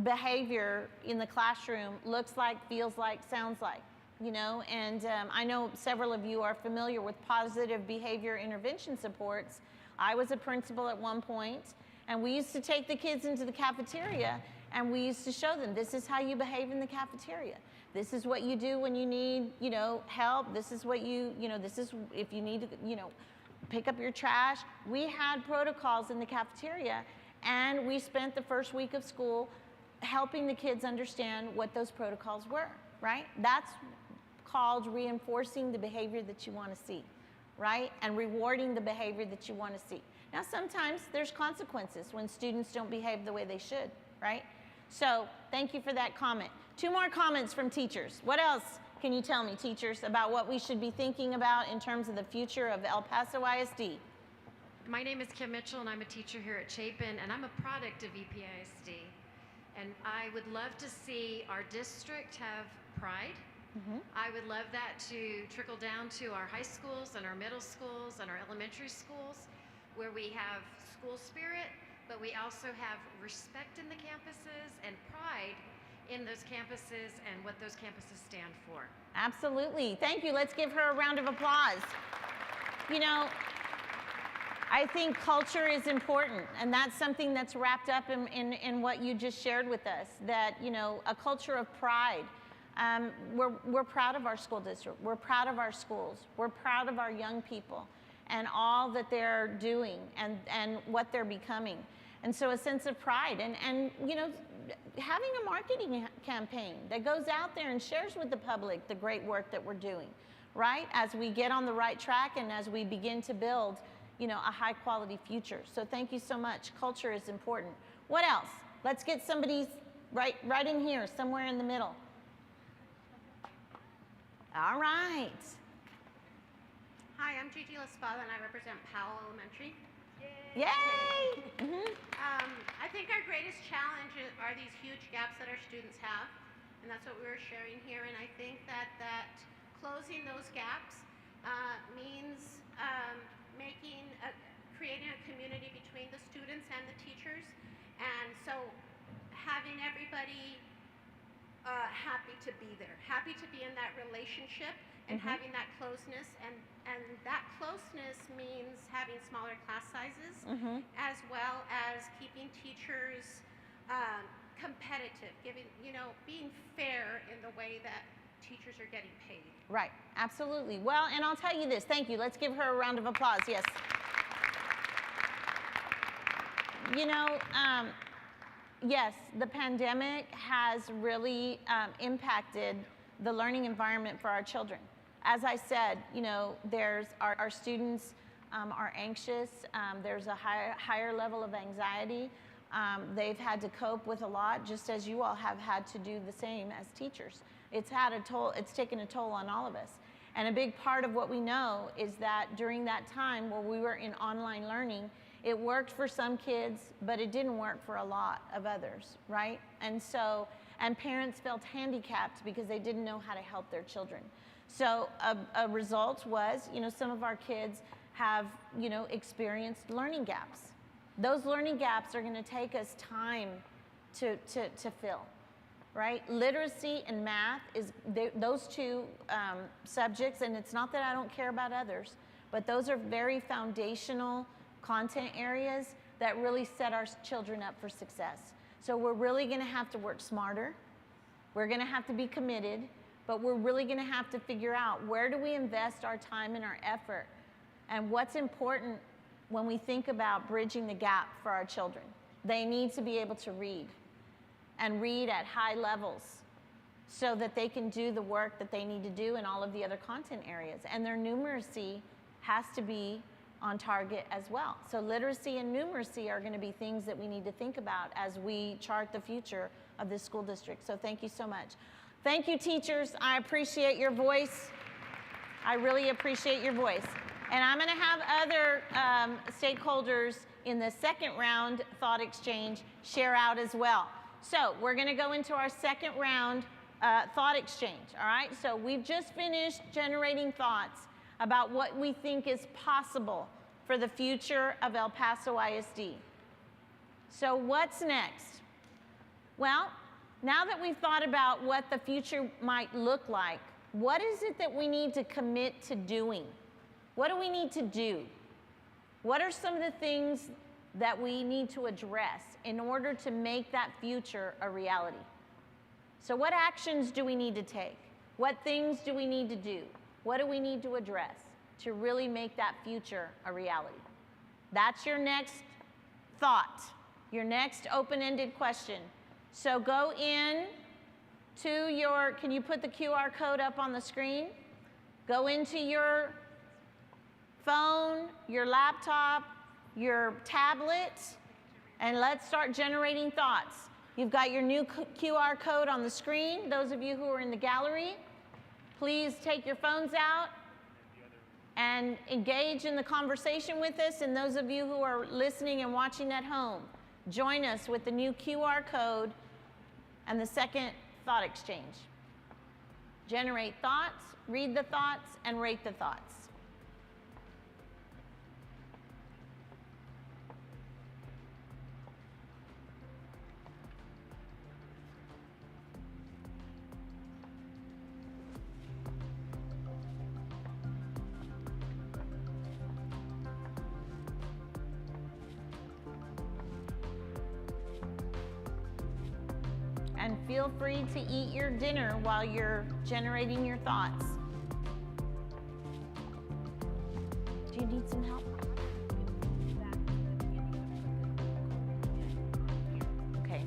behavior in the classroom looks like, feels like, sounds like, you know? And I know several of you are familiar with positive behavior intervention supports. I was a principal at one point, and we used to take the kids into the cafeteria and we used to show them, this is how you behave in the cafeteria. This is what you do when you need, you know, help. This is what this is if you need to, you know, pick up your trash. We had protocols in the cafeteria, and we spent the first week of school helping the kids understand what those protocols were, right? That's called reinforcing the behavior that you want to see, right? And rewarding the behavior that you want to see. Now, sometimes there's consequences when students don't behave the way they should, right? So thank you for that comment. 2 more comments from teachers. What else can you tell me, teachers, about what we should be thinking about in terms of the future of El Paso ISD? My name is Kim Mitchell, and I'm a teacher here at Chapin, and I'm a product of EPISD. And I would love to see our district have pride. I would love that to trickle down to our high schools and our middle schools and our elementary schools, where we have school spirit, but we also have respect in the campuses and pride in those campuses and what those campuses stand for. Absolutely. Thank you. Let's give her a round of applause. You know, I think culture is important, and that's something that's wrapped up in what you just shared with us, that, you know, a culture of pride. We're proud of our school district. We're proud of our schools. We're proud of our young people and all that they're doing and what they're becoming. And so a sense of pride and you know, having a marketing campaign that goes out there and shares with the public the great work that we're doing, right? As we get on the right track and as we begin to build, you know, a high quality future. So thank you so much. Culture is important. What else? Let's get somebody right in here, somewhere in the middle. All right. Hi, I'm Gigi Laspada, and I represent Powell Elementary. Yay! I think our greatest challenge are these huge gaps that our students have, and that's what we were sharing here. And I think that closing those gaps means creating a community between the students and the teachers, and so having everybody happy to be there, happy to be in that relationship, and having that closeness, and that closeness means having smaller class sizes, as well as keeping teachers competitive, being fair in the way that teachers are getting paid. Right, absolutely. Well, and I'll tell you this, thank you. Let's give her a round of applause, yes. You know, yes, the pandemic has really impacted the learning environment for our children. As I said, you know, our students are anxious. There's a higher level of anxiety. They've had to cope with a lot, just as you all have had to do the same as teachers. It's taken a toll on all of us. And a big part of what we know is that during that time where we were in online learning, it worked for some kids, but it didn't work for a lot of others, right? And parents felt handicapped because they didn't know how to help their children. So a result was, you know, some of our kids have, you know, experienced learning gaps. Those learning gaps are going to take us time to fill, right? Literacy and math those 2 subjects, and it's not that I don't care about others, but those are very foundational content areas that really set our children up for success. So we're really going to have to work smarter. We're going to have to be committed, but we're really going to have to figure out, where do we invest our time and our effort, and what's important when we think about bridging the gap for our children. They need to be able to read, and read at high levels, so that they can do the work that they need to do in all of the other content areas. And their numeracy has to be on target as well. So literacy and numeracy are going to be things that we need to think about as we chart the future of this school district. So thank you so much. Thank you, teachers. I appreciate your voice. I really appreciate your voice. And I'm going to have other stakeholders in the second round thought exchange share out as well. So we're going to go into our second round thought exchange, all right? So we've just finished generating thoughts about what we think is possible for the future of El Paso ISD. So what's next? Well, now that we've thought about what the future might look like, what is it that we need to commit to doing? What do we need to do? What are some of the things that we need to address in order to make that future a reality? So what actions do we need to take? What things do we need to do? What do we need to address to really make that future a reality? That's your next thought, your next open-ended question. So go in to your, can you put the QR code up on the screen? Go into your phone, your laptop, your tablet, and let's start generating thoughts. You've got your new QR code on the screen. Those of you who are in the gallery, please take your phones out and engage in the conversation with us. And those of you who are listening and watching at home, join us with the new QR code and the second thought exchange. Generate thoughts, read the thoughts, and rate the thoughts. And feel free to eat your dinner while you're generating your thoughts. Do you need some help? Okay.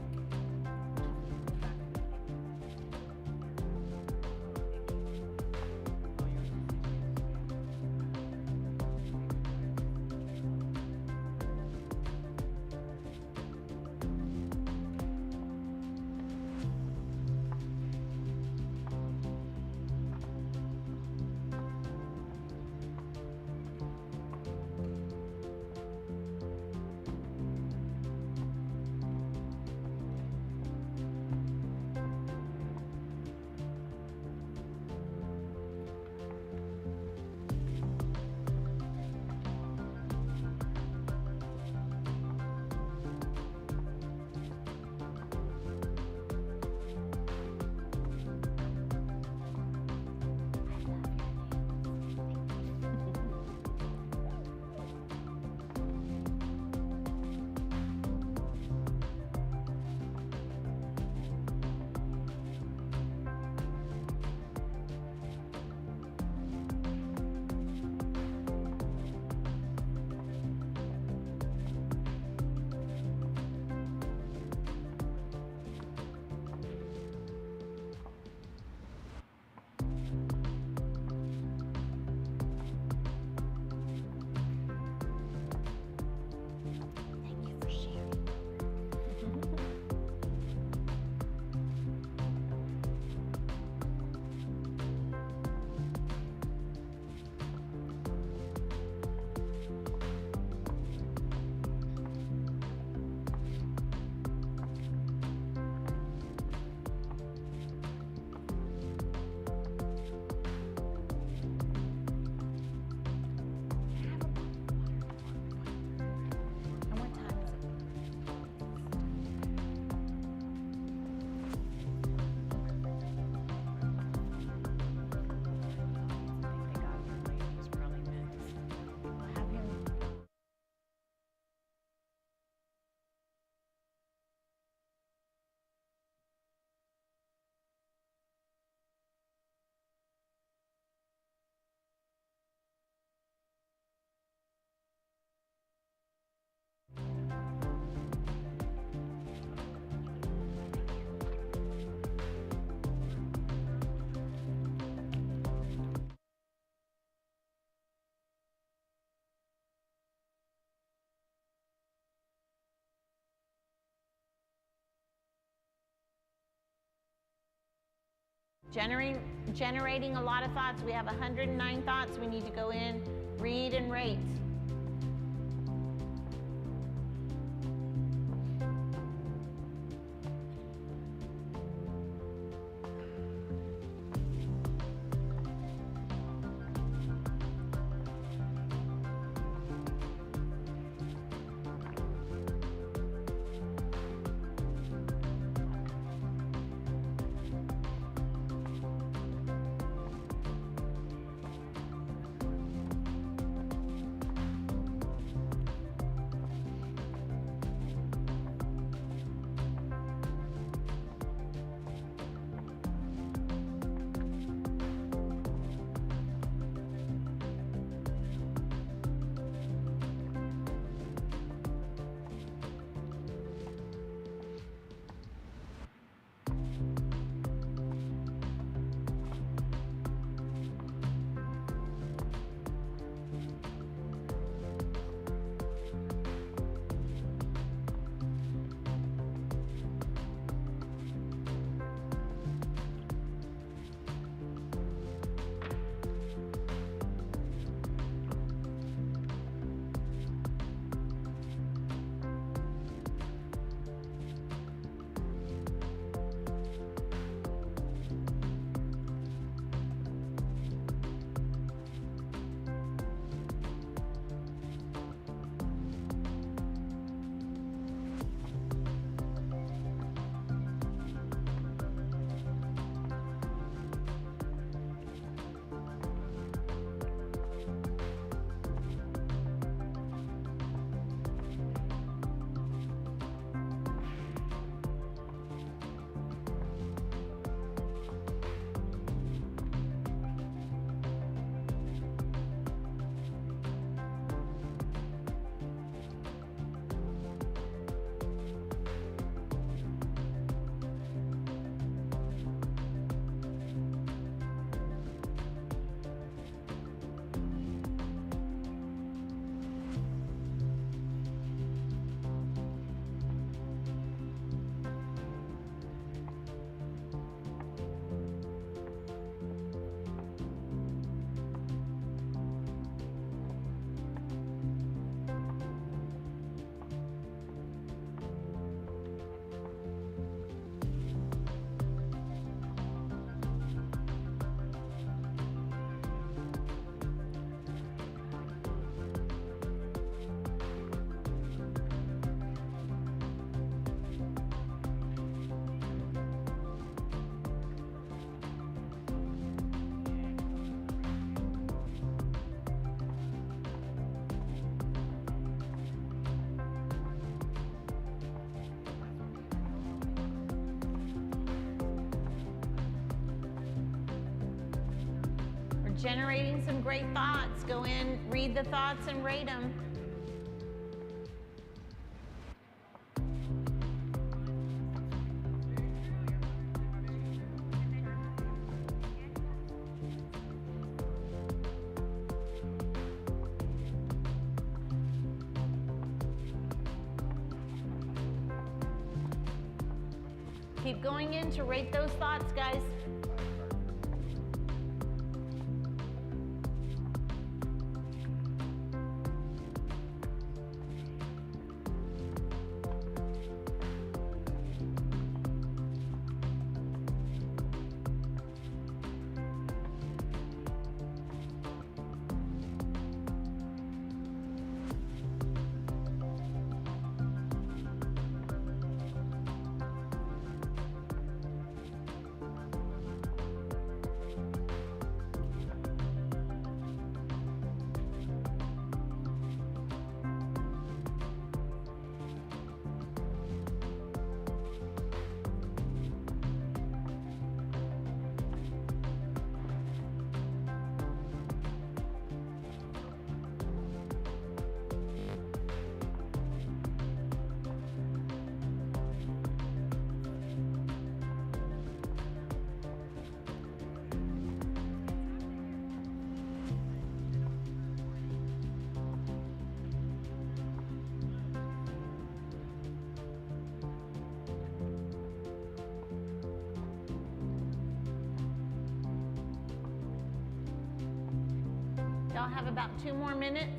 Generating a lot of thoughts. We have 109 thoughts we need to go in, read, and rate. generating some great thoughts. Go in, read the thoughts, and rate them. Keep going in to rate those thoughts, guys. Y'all have about 2 more minutes.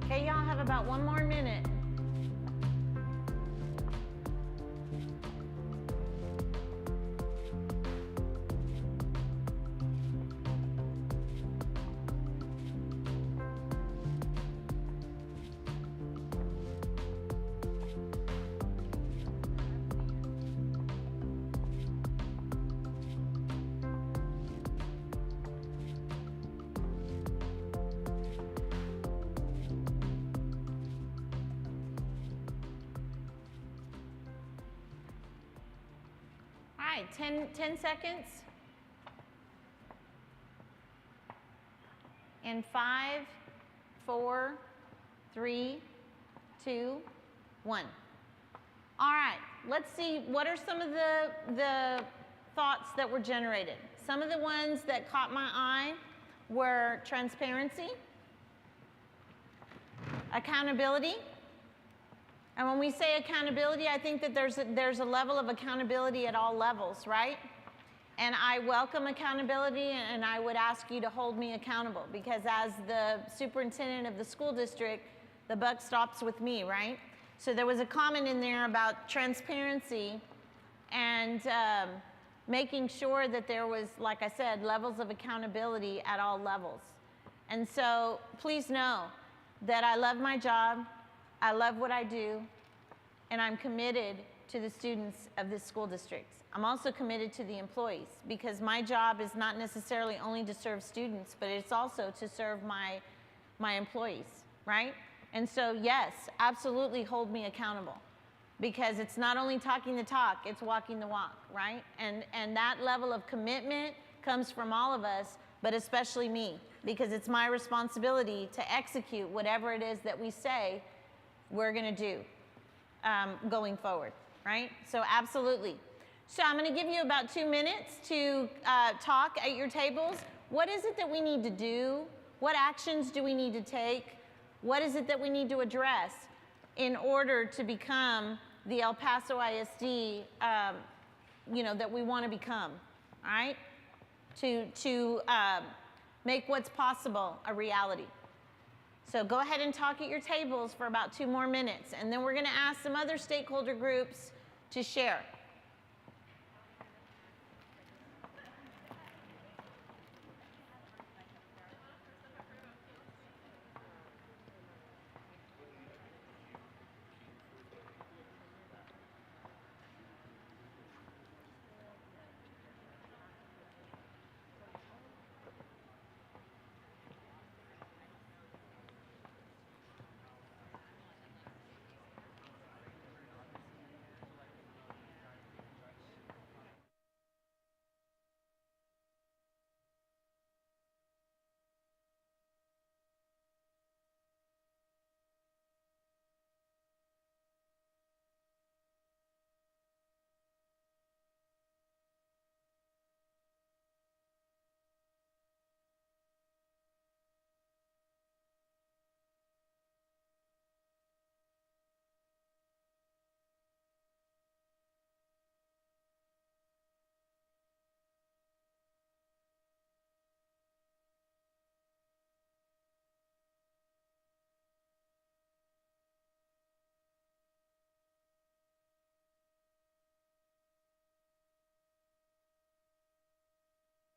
Okay, y'all have about 1 more minute. All right, 10 seconds. In 5, 4, 3, 2, 1. All right, let's see, what are some of the thoughts that were generated? Some of the ones that caught my eye were transparency, accountability. And when we say accountability, I think that there's a level of accountability at all levels, right? And I welcome accountability, and I would ask you to hold me accountable, because as the superintendent of the school district, the buck stops with me, right? So there was a comment in there about transparency and making sure that there was, like I said, levels of accountability at all levels. And so please know that I love my job, I love what I do, and I'm committed to the students of this school district. I'm also committed to the employees, because my job is not necessarily only to serve students, but it's also to serve my employees, right? And so yes, absolutely hold me accountable, because it's not only talking the talk, it's walking the walk, right? And that level of commitment comes from all of us, but especially me, because it's my responsibility to execute whatever it is that we say we're going to do going forward, right? So absolutely. So I'm going to give you about 2 minutes to talk at your tables. What is it that we need to do? What actions do we need to take? What is it that we need to address in order to become the El Paso ISD, that we want to become, all right? to make what's possible a reality. So go ahead and talk at your tables for about 2 more minutes, and then we're going to ask some other stakeholder groups to share.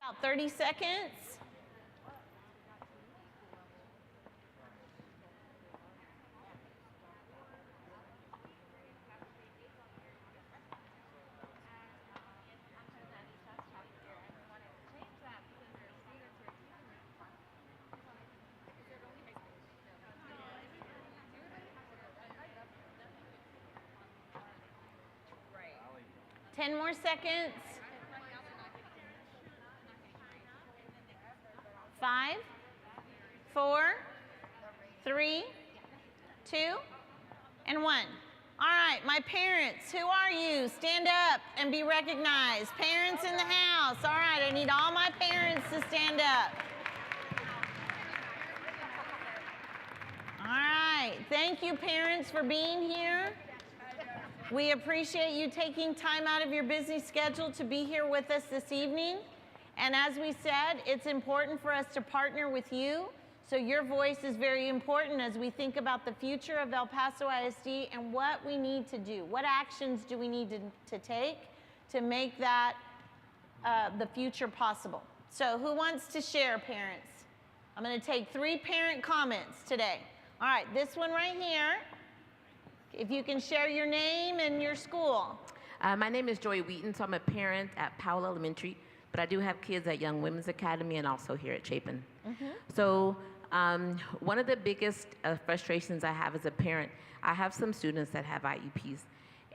About 30 seconds. Ten more seconds. 5, 4, 3, 2, and 1. All right, my parents, who are you? Stand up and be recognized. Parents in the house. All right, I need all my parents to stand up. All right, thank you, parents, for being here. We appreciate you taking time out of your busy schedule to be here with us this evening. And as we said, it's important for us to partner with you. So your voice is very important as we think about the future of El Paso ISD and what we need to do. What actions do we need to take to make that the future possible? So who wants to share, parents? I'm going to take 3 parent comments today. All right, this one right here. If you can share your name and your school. My name is Joy Wheaton, so I'm a parent at Powell Elementary, but I do have kids at Young Women's Academy and also here at Chapin. So one of the biggest frustrations I have as a parent, I have some students that have IEPs,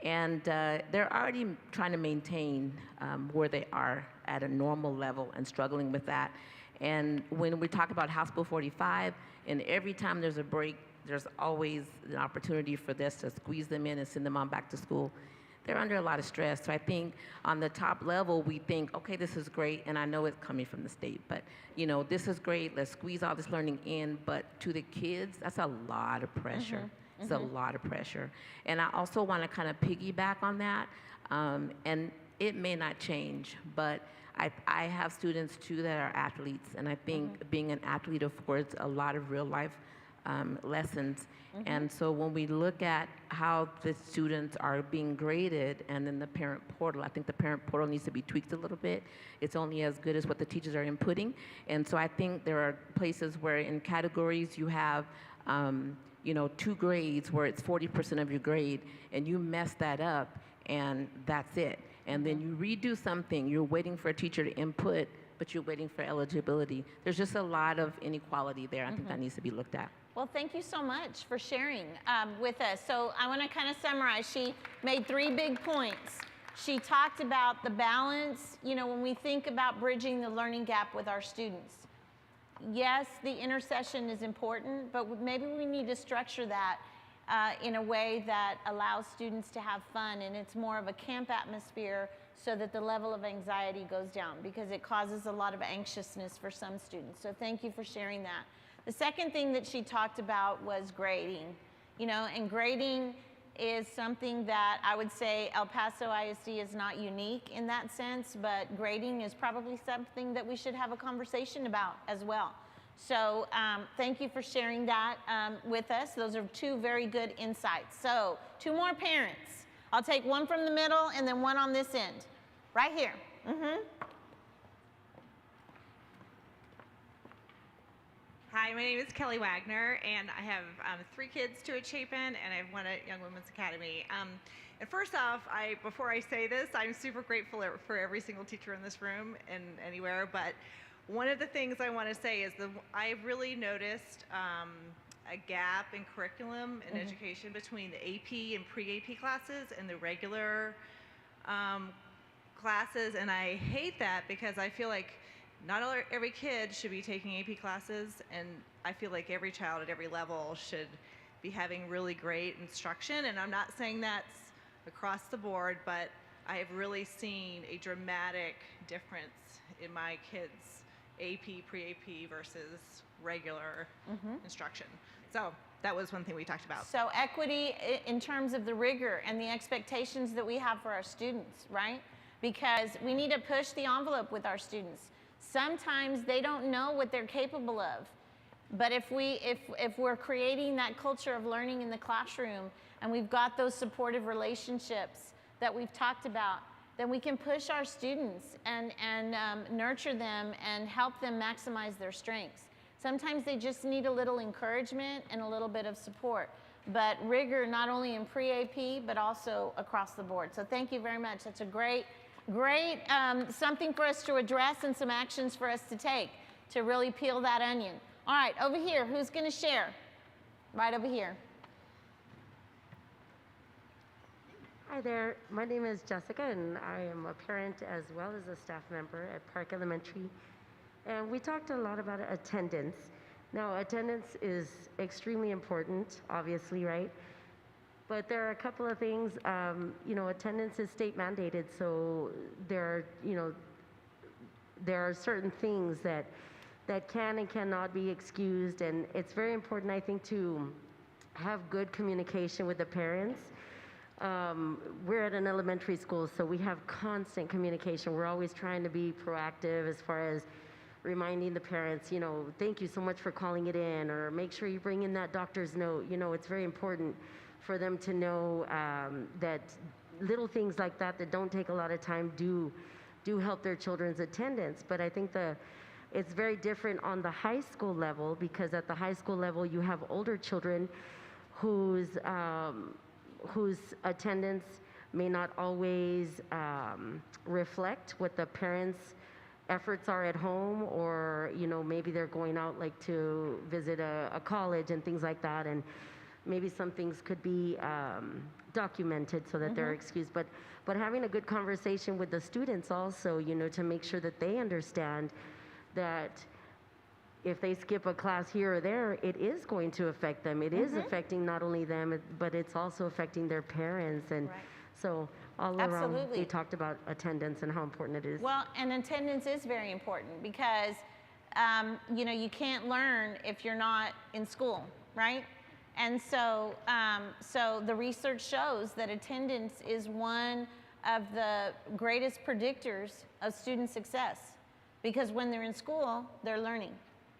and they're already trying to maintain where they are at a normal level and struggling with that. And when we talk about House Bill 45, and every time there's a break, there's always an opportunity for this to squeeze them in and send them on back to school. They're under a lot of stress. So I think on the top level, we think, okay, this is great, and I know it's coming from the state, but you know, this is great, let's squeeze all this learning in, but to the kids, that's a lot of pressure. It's a lot of pressure. And I also wanna kind of piggyback on that, and it may not change, but I have students too that are athletes, and I think being an athlete affords a lot of real life lessons. And so when we look at how the students are being graded and then the parent portal, I think the parent portal needs to be tweaked a little bit. It's only as good as what the teachers are inputting. And so I think there are places where in categories you have you know, 2 grades where it's 40% of your grade, and you mess that up and that's it. And then you redo something, you're waiting for a teacher to input, but you're waiting for eligibility. There's just a lot of inequality there. I think that needs to be looked at. Well, thank you so much for sharing with us. So I want to kind of summarize. She made 3 big points. She talked about the balance, you know, when we think about bridging the learning gap with our students. Yes, the intercession is important, but maybe we need to structure that in a way that allows students to have fun, and it's more of a camp atmosphere so that the level of anxiety goes down, because it causes a lot of anxiousness for some students. So thank you for sharing that. The second thing that she talked about was grading, you know, and grading is something that I would say El Paso ISD is not unique in that sense, but grading is probably something that we should have a conversation about as well. So thank you for sharing that with us. Those are two very good insights. So 2 more parents. I'll take one from the middle and then one on this end. Right here. Hi, my name is Kelly Wagner, and I have 3 kids to at Chapin, and I have 1 at Young Women's Academy. And first off, before I say this, I'm super grateful for every single teacher in this room and anywhere, but one of the things I want to say is I've really noticed a gap in curriculum and education between the AP and pre-AP classes and the regular classes, and I hate that because I feel like not every kid should be taking AP classes, and I feel like every child at every level should be having really great instruction, and I'm not saying that's across the board, but I have really seen a dramatic difference in my kids' AP, pre-AP versus regular instruction. So that was one thing we talked about. So equity in terms of the rigor and the expectations that we have for our students, right? Because we need to push the envelope with our students. Sometimes they don't know what they're capable of. But if we're creating that culture of learning in the classroom and we've got those supportive relationships that we've talked about, then we can push our students and nurture them and help them maximize their strengths. Sometimes they just need a little encouragement and a little bit of support. But rigor not only in pre-AP, but also across the board. So thank you very much. That's a great something for us to address and some actions for us to take to really peel that onion. All right, over here, who's going to share? Right over here. Hi there, my name is Jessica, and I am a parent as well as a staff member at Park Elementary. And we talked a lot about attendance. Now, attendance is extremely important, obviously, right? But there are a couple of things, attendance is state mandated, so there are certain things that can and cannot be excused, and it's very important, I think, to have good communication with the parents. We're at an elementary school, so we have constant communication. We're always trying to be proactive as far as reminding the parents, thank you so much for calling it in, or make sure you bring in that doctor's note. It's very important for them to know that little things like that don't take a lot of time do help their children's attendance. But I think it's very different on the high school level, because at the high school level you have older children whose attendance may not always reflect what the parents' efforts are at home, or maybe they're going out like to visit a college and things like that, and maybe some things could be documented so that they're excused. But having a good conversation with the students also, to make sure that they understand that if they skip a class here or there, it is going to affect them. It is affecting not only them, but it's also affecting their parents. And so all around, we talked about attendance and how important it is. Well, and attendance is very important because, you can't learn if you're not in school, right? And so, the research shows that attendance is one of the greatest predictors of student success, because when they're in school, they're learning,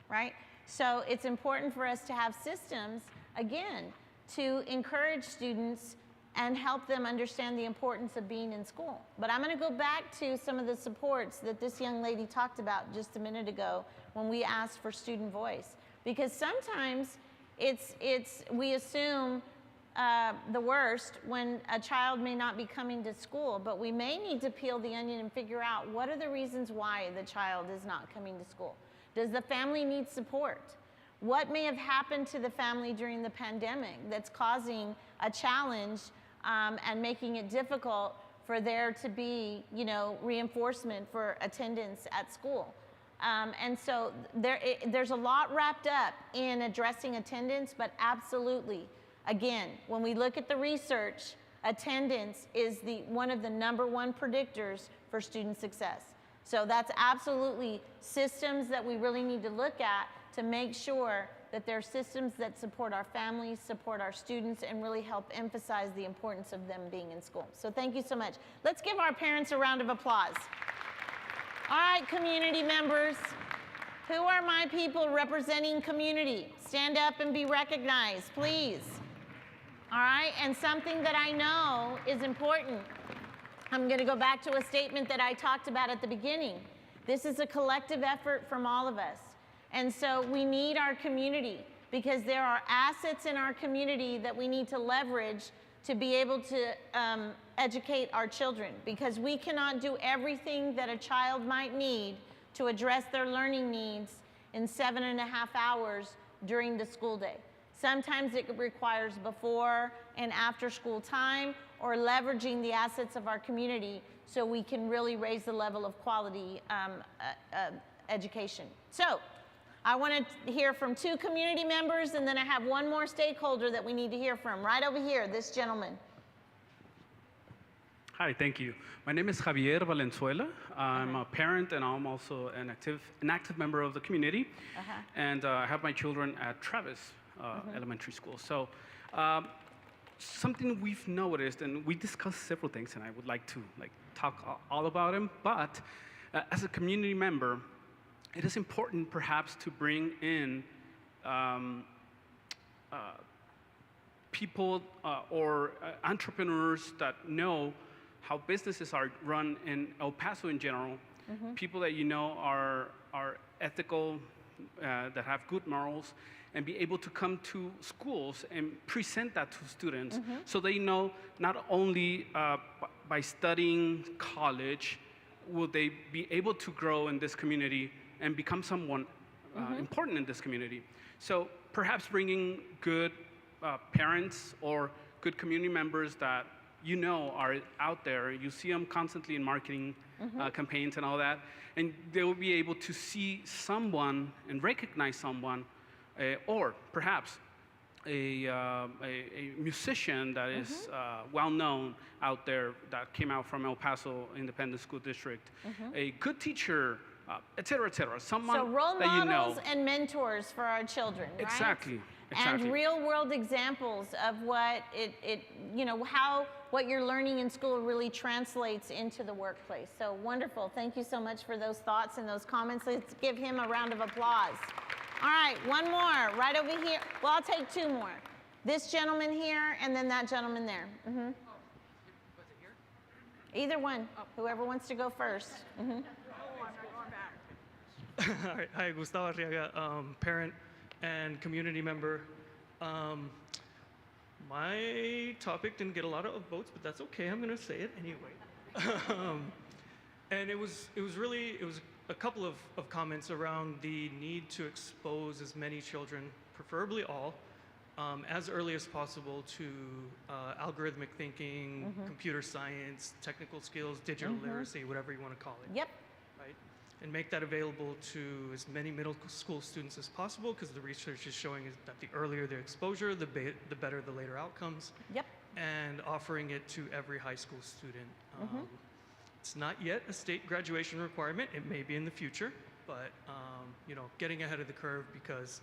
right? So it's important for us to have systems, again, to encourage students and help them understand the importance of being in school. But I'm going to go back to some of the supports that this young lady talked about just a minute ago when we asked for student voice, because sometimes we assume the worst when a child may not be coming to school, but we may need to peel the onion and figure out what are the reasons why the child is not coming to school. Does the family need support? What may have happened to the family during the pandemic that's causing a challenge and making it difficult for there to be, reinforcement for attendance at school? And so there's a lot wrapped up in addressing attendance, but absolutely, again, when we look at the research, attendance is one of the #1 predictors for student success. So that's absolutely systems that we really need to look at to make sure that they're systems that support our families, support our students, and really help emphasize the importance of them being in school. So thank you so much. Let's give our parents a round of applause. All right, community members. Who are my people representing community? Stand up and be recognized, please. All right, and something that I know is important. I'm going to go back to a statement that I talked about at the beginning. This is a collective effort from all of us. And so we need our community because there are assets in our community that we need to leverage to be able to educate our children, because we cannot do everything that a child might need to address their learning needs in 7.5 hours during the school day. Sometimes it requires before and after school time, or leveraging the assets of our community so we can really raise the level of quality education. So I want to hear from 2 community members, and then I have one more stakeholder that we need to hear from. Right over here, this gentleman. Hi, thank you. My name is Javier Valenzuela. I'm a parent, and I'm also an active member of the community. And I have my children at Travis Elementary School. So something we've noticed, and we discussed several things, and I would like to talk all about them, but as a community member, it is important perhaps to bring in people or entrepreneurs that know how businesses are run in El Paso in general, people that you know are ethical, that have good morals, and be able to come to schools and present that to students so they know not only by studying college will they be able to grow in this community and become someone important in this community. So perhaps bringing good parents or good community members that you know are out there, you see them constantly in marketing campaigns and all that, and they will be able to see someone and recognize someone, or perhaps a musician that is well known out there that came out from El Paso Independent School District, a good teacher, et cetera, et cetera. Someone so role that you know. models and mentors for our children, right? Exactly. And real world examples of what how what you're learning in school really translates into the workplace. So wonderful. Thank you so much for those thoughts and those comments. Let's give him a round of applause. All right, one more right over here. Well, I'll take 2 more. This gentleman here and then that gentleman there. Either one, whoever wants to go first. All right. Hi, Gustavo Arriaga, parent and community member. My topic didn't get a lot of votes, but that's okay. I'm going to say it anyway. And it was a couple of comments around the need to expose as many children, preferably all, as early as possible to algorithmic thinking, computer science, technical skills, digital literacy, whatever you want to call it. Yep. Right? And make that available to as many middle school students as possible, because the research is showing that the earlier the exposure, the better the later outcomes. Yep. And offering it to every high school student. It's not yet a state graduation requirement. It may be in the future, but getting ahead of the curve, because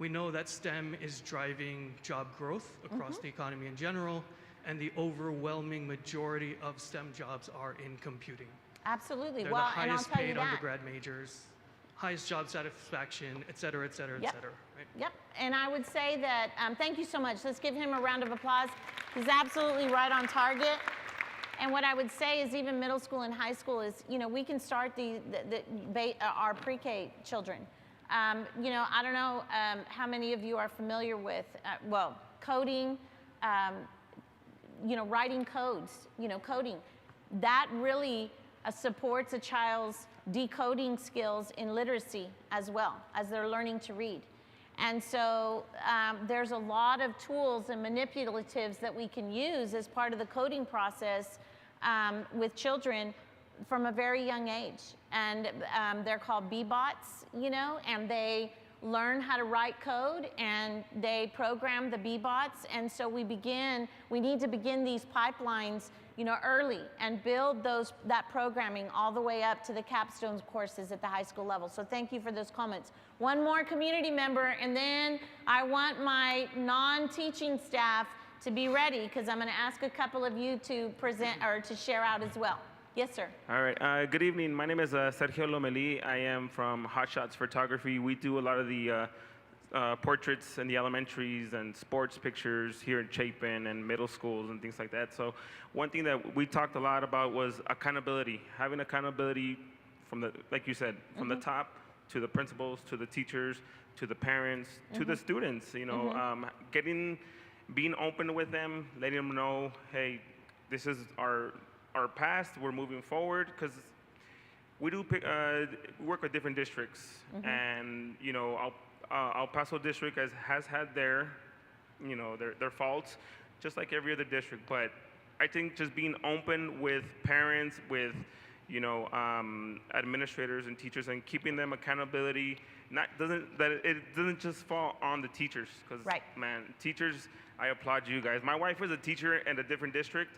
we know that STEM is driving job growth across the economy in general, and the overwhelming majority of STEM jobs are in computing. Absolutely. They're well, the highest and I'll tell you paid that. undergrad majors, highest job satisfaction, et cetera, et cetera, et cetera. Right? Yep, and I would say that, thank you so much. Let's give him a round of applause. He's absolutely right on target. And what I would say is even middle school and high school is, we can start our pre-K children. I don't know how many of you are familiar with, coding, writing codes, coding. That really supports a child's decoding skills in literacy as well as they're learning to read. And so there's a lot of tools and manipulatives that we can use as part of the coding process with children from a very young age. And they're called B-bots, and they learn how to write code and they program the B-bots. And so we need to begin these pipelines early and build that programming all the way up to the capstone courses at the high school level. So thank you for those comments. One more community member, and then I want my non-teaching staff to be ready, because I'm going to ask a couple of you to present or to share out as well. Yes, sir. All right. Good evening. My name is Sergio Lomeli. I am from Hot Shots Photography. We do a lot of the portraits in the elementaries and sports pictures here in Chapin and middle schools and things like that. So one thing that we talked a lot about was accountability. Having accountability from the, like you said, from the top to the principals, to the teachers, to the parents, to the students. Being open with them, letting them know, hey, this is our past. We're moving forward, because we do work with different districts, and El Paso district has had their faults, just like every other district. But I think just being open with parents, with administrators and teachers, and keeping them accountability, it doesn't just fall on the teachers, because man, teachers, I applaud you guys. My wife is a teacher in a different district,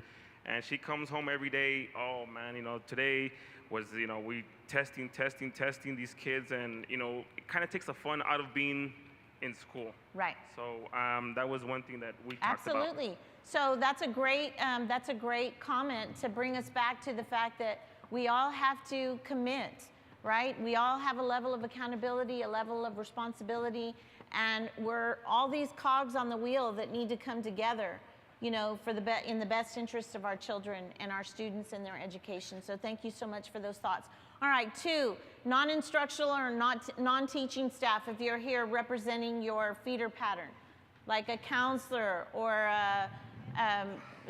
and she comes home every day. Oh man, today was we testing these kids, and it kind of takes the fun out of being in school. Right. So that was one thing that we talked about. Absolutely. So that's a great comment to bring us back to the fact that we all have to commit, right? We all have a level of accountability, a level of responsibility, and we're all these cogs on the wheel that need to come together, in the best interest of our children and our students and their education. So thank you so much for those thoughts. All right, 2, non-instructional or non-teaching staff, if you're here representing your feeder pattern, like a counselor or a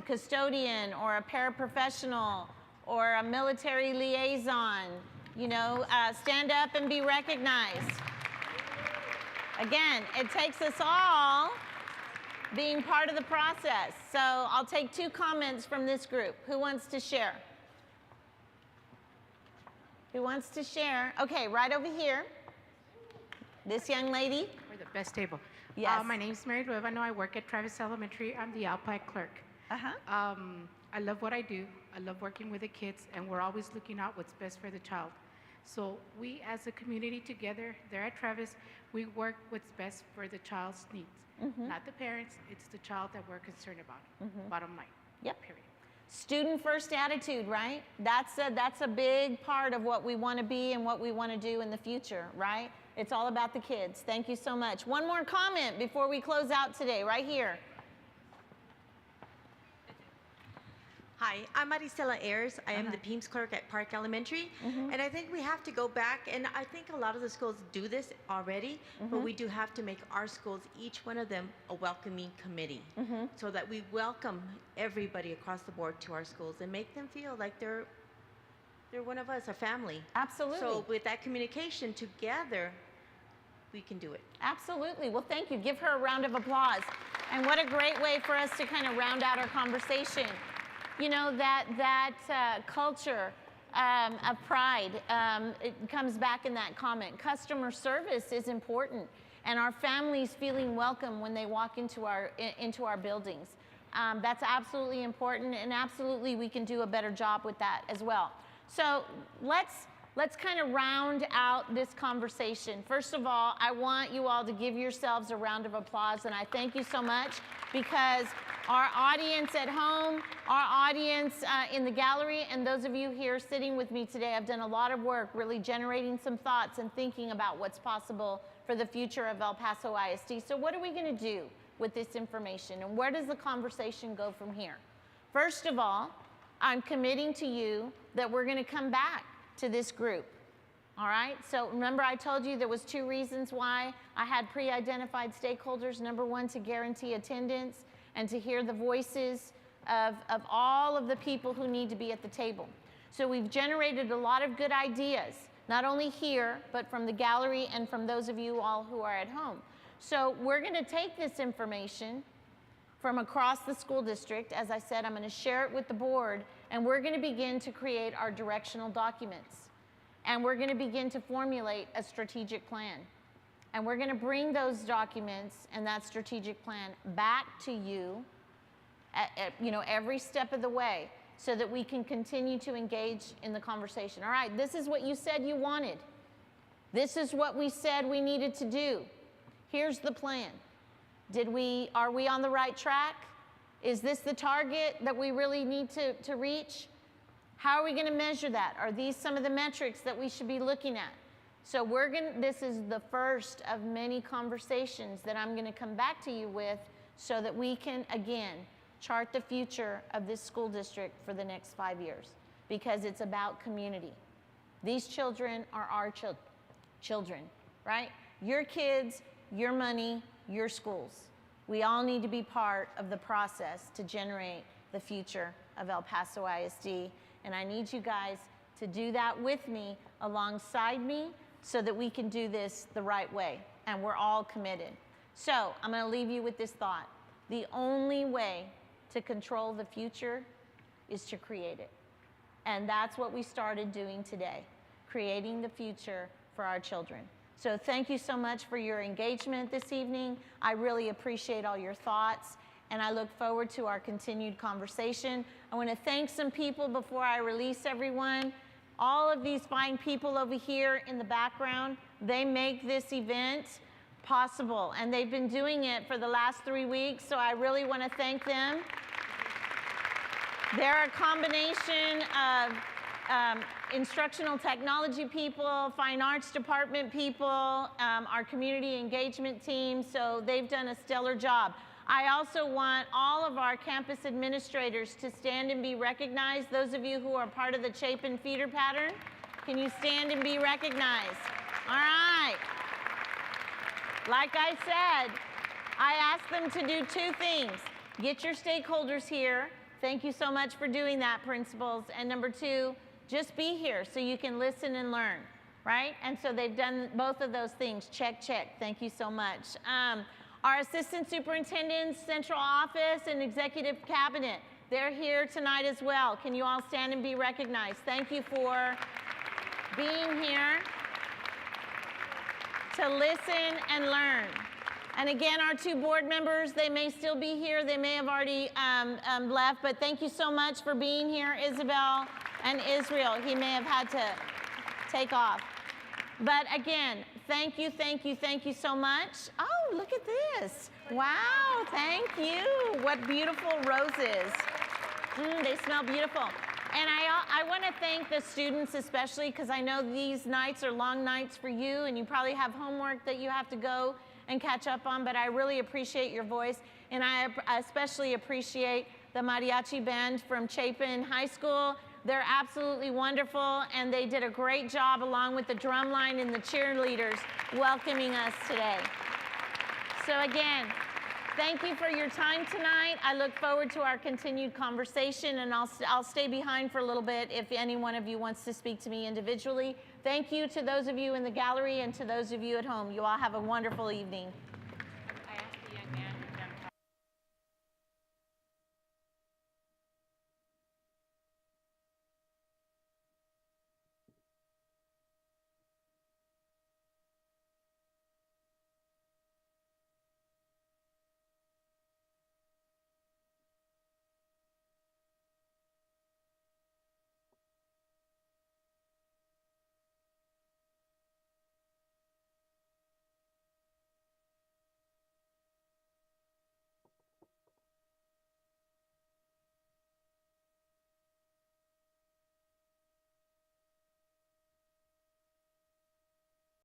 custodian or a paraprofessional or a military liaison, stand up and be recognized. Again, it takes us all being part of the process. So I'll take 2 comments from this group. Who wants to share? Who wants to share? Okay, right over here. This young lady. We're the best table. Yes. My name's Mary Luevano. I work at Travis Elementary. I'm the Alpine clerk. I love what I do. I love working with the kids, and we're always looking out what's best for the child. So we, as a community together, there at Travis, we work what's best for the child's needs. Not the parents, it's the child that we're concerned about. Bottom line. Yep. Period. Student first attitude, right? That's a big part of what we want to be and what we want to do in the future, right? It's all about the kids. Thank you so much. One more comment before we close out today, right here. Hi, I'm Maricela Ayers. I am the PEAMS clerk at Park Elementary. And I think we have to go back, and I think a lot of the schools do this already, but we do have to make our schools, each one of them, a welcoming committee, so that we welcome everybody across the board to our schools and make them feel like they're one of us, a family. Absolutely. So with that communication together, we can do it. Absolutely. Well, thank you. Give her a round of applause. And what a great way for us to kind of round out our conversation. That culture of pride, it comes back in that comment. Customer service is important, and our families feeling welcome when they walk into our buildings. That's absolutely important, and absolutely we can do a better job with that as well. So let's kind of round out this conversation. First of all, I want you all to give yourselves a round of applause, and I thank you so much, because our audience at home, our audience in the gallery, and those of you here sitting with me today have done a lot of work really generating some thoughts and thinking about what's possible for the future of El Paso ISD. So what are we going to do with this information, and where does the conversation go from here? First of all, I'm committing to you that we're going to come back to this group. All right, so remember I told you there was 2 reasons why I had pre-identified stakeholders. Number 1, to guarantee attendance and to hear the voices of all of the people who need to be at the table. So we've generated a lot of good ideas, not only here, but from the gallery and from those of you all who are at home. So we're going to take this information from across the school district. As I said, I'm going to share it with the board, and we're going to begin to create our directional documents. And we're going to begin to formulate a strategic plan. And we're going to bring those documents and that strategic plan back to you at every step of the way. so that we can continue to engage in the conversation. All right, this is what you said you wanted. This is what we said we needed to do. Here's the plan. Are we on the right track? Is this the target that we really need to reach? How are we going to measure that? Are these some of the metrics that we should be looking at? So this is the first of many conversations that I'm going to come back to you with so that we can, again, chart the future of this school district for the next 5 years, because it's about community. These children are our children, right? Your kids, your money, your schools. We all need to be part of the process to generate the future of El Paso ISD. And I need you guys to do that with me, alongside me, so that we can do this the right way. And we're all committed. So I'm going to leave you with this thought. The only way to control the future is to create it. And that's what we started doing today, creating the future for our children. So thank you so much for your engagement this evening. I really appreciate all your thoughts, and I look forward to our continued conversation. I want to thank some people before I release everyone. All of these fine people over here in the background, they make this event possible, and they've been doing it for the last 3 weeks, so I really want to thank them. They're a combination of instructional technology people, fine arts department people, our community engagement team, so they've done a stellar job. I also want all of our campus administrators to stand and be recognized. Those of you who are part of the Chapin feeder pattern, can you stand and be recognized? All right. Like I said, I asked them to do 2 things. Get your stakeholders here. Thank you so much for doing that, principals. And number 2, just be here so you can listen and learn, right? And so they've done both of those things. Check, check. Thank you so much. Our assistant superintendents, central office, and executive cabinet, they're here tonight as well. Can you all stand and be recognized? Thank you for being here to listen and learn. And again, our 2 board members, they may still be here. They may have already left, but thank you so much for being here, Isabel and Israel. He may have had to take off. But again, thank you, thank you, thank you so much. Oh, look at this. Wow, thank you. What beautiful roses. They smell beautiful. And I want to thank the students especially, because I know these nights are long nights for you, and you probably have homework that you have to go and catch up on, but I really appreciate your voice. And I especially appreciate the mariachi band from Chapin High School. They're absolutely wonderful, and they did a great job along with the drum line and the cheerleaders welcoming us today. So again, thank you for your time tonight. I look forward to our continued conversation, and I'll stay behind for a little bit if any one of you wants to speak to me individually. Thank you to those of you in the gallery and to those of you at home. You all have a wonderful evening.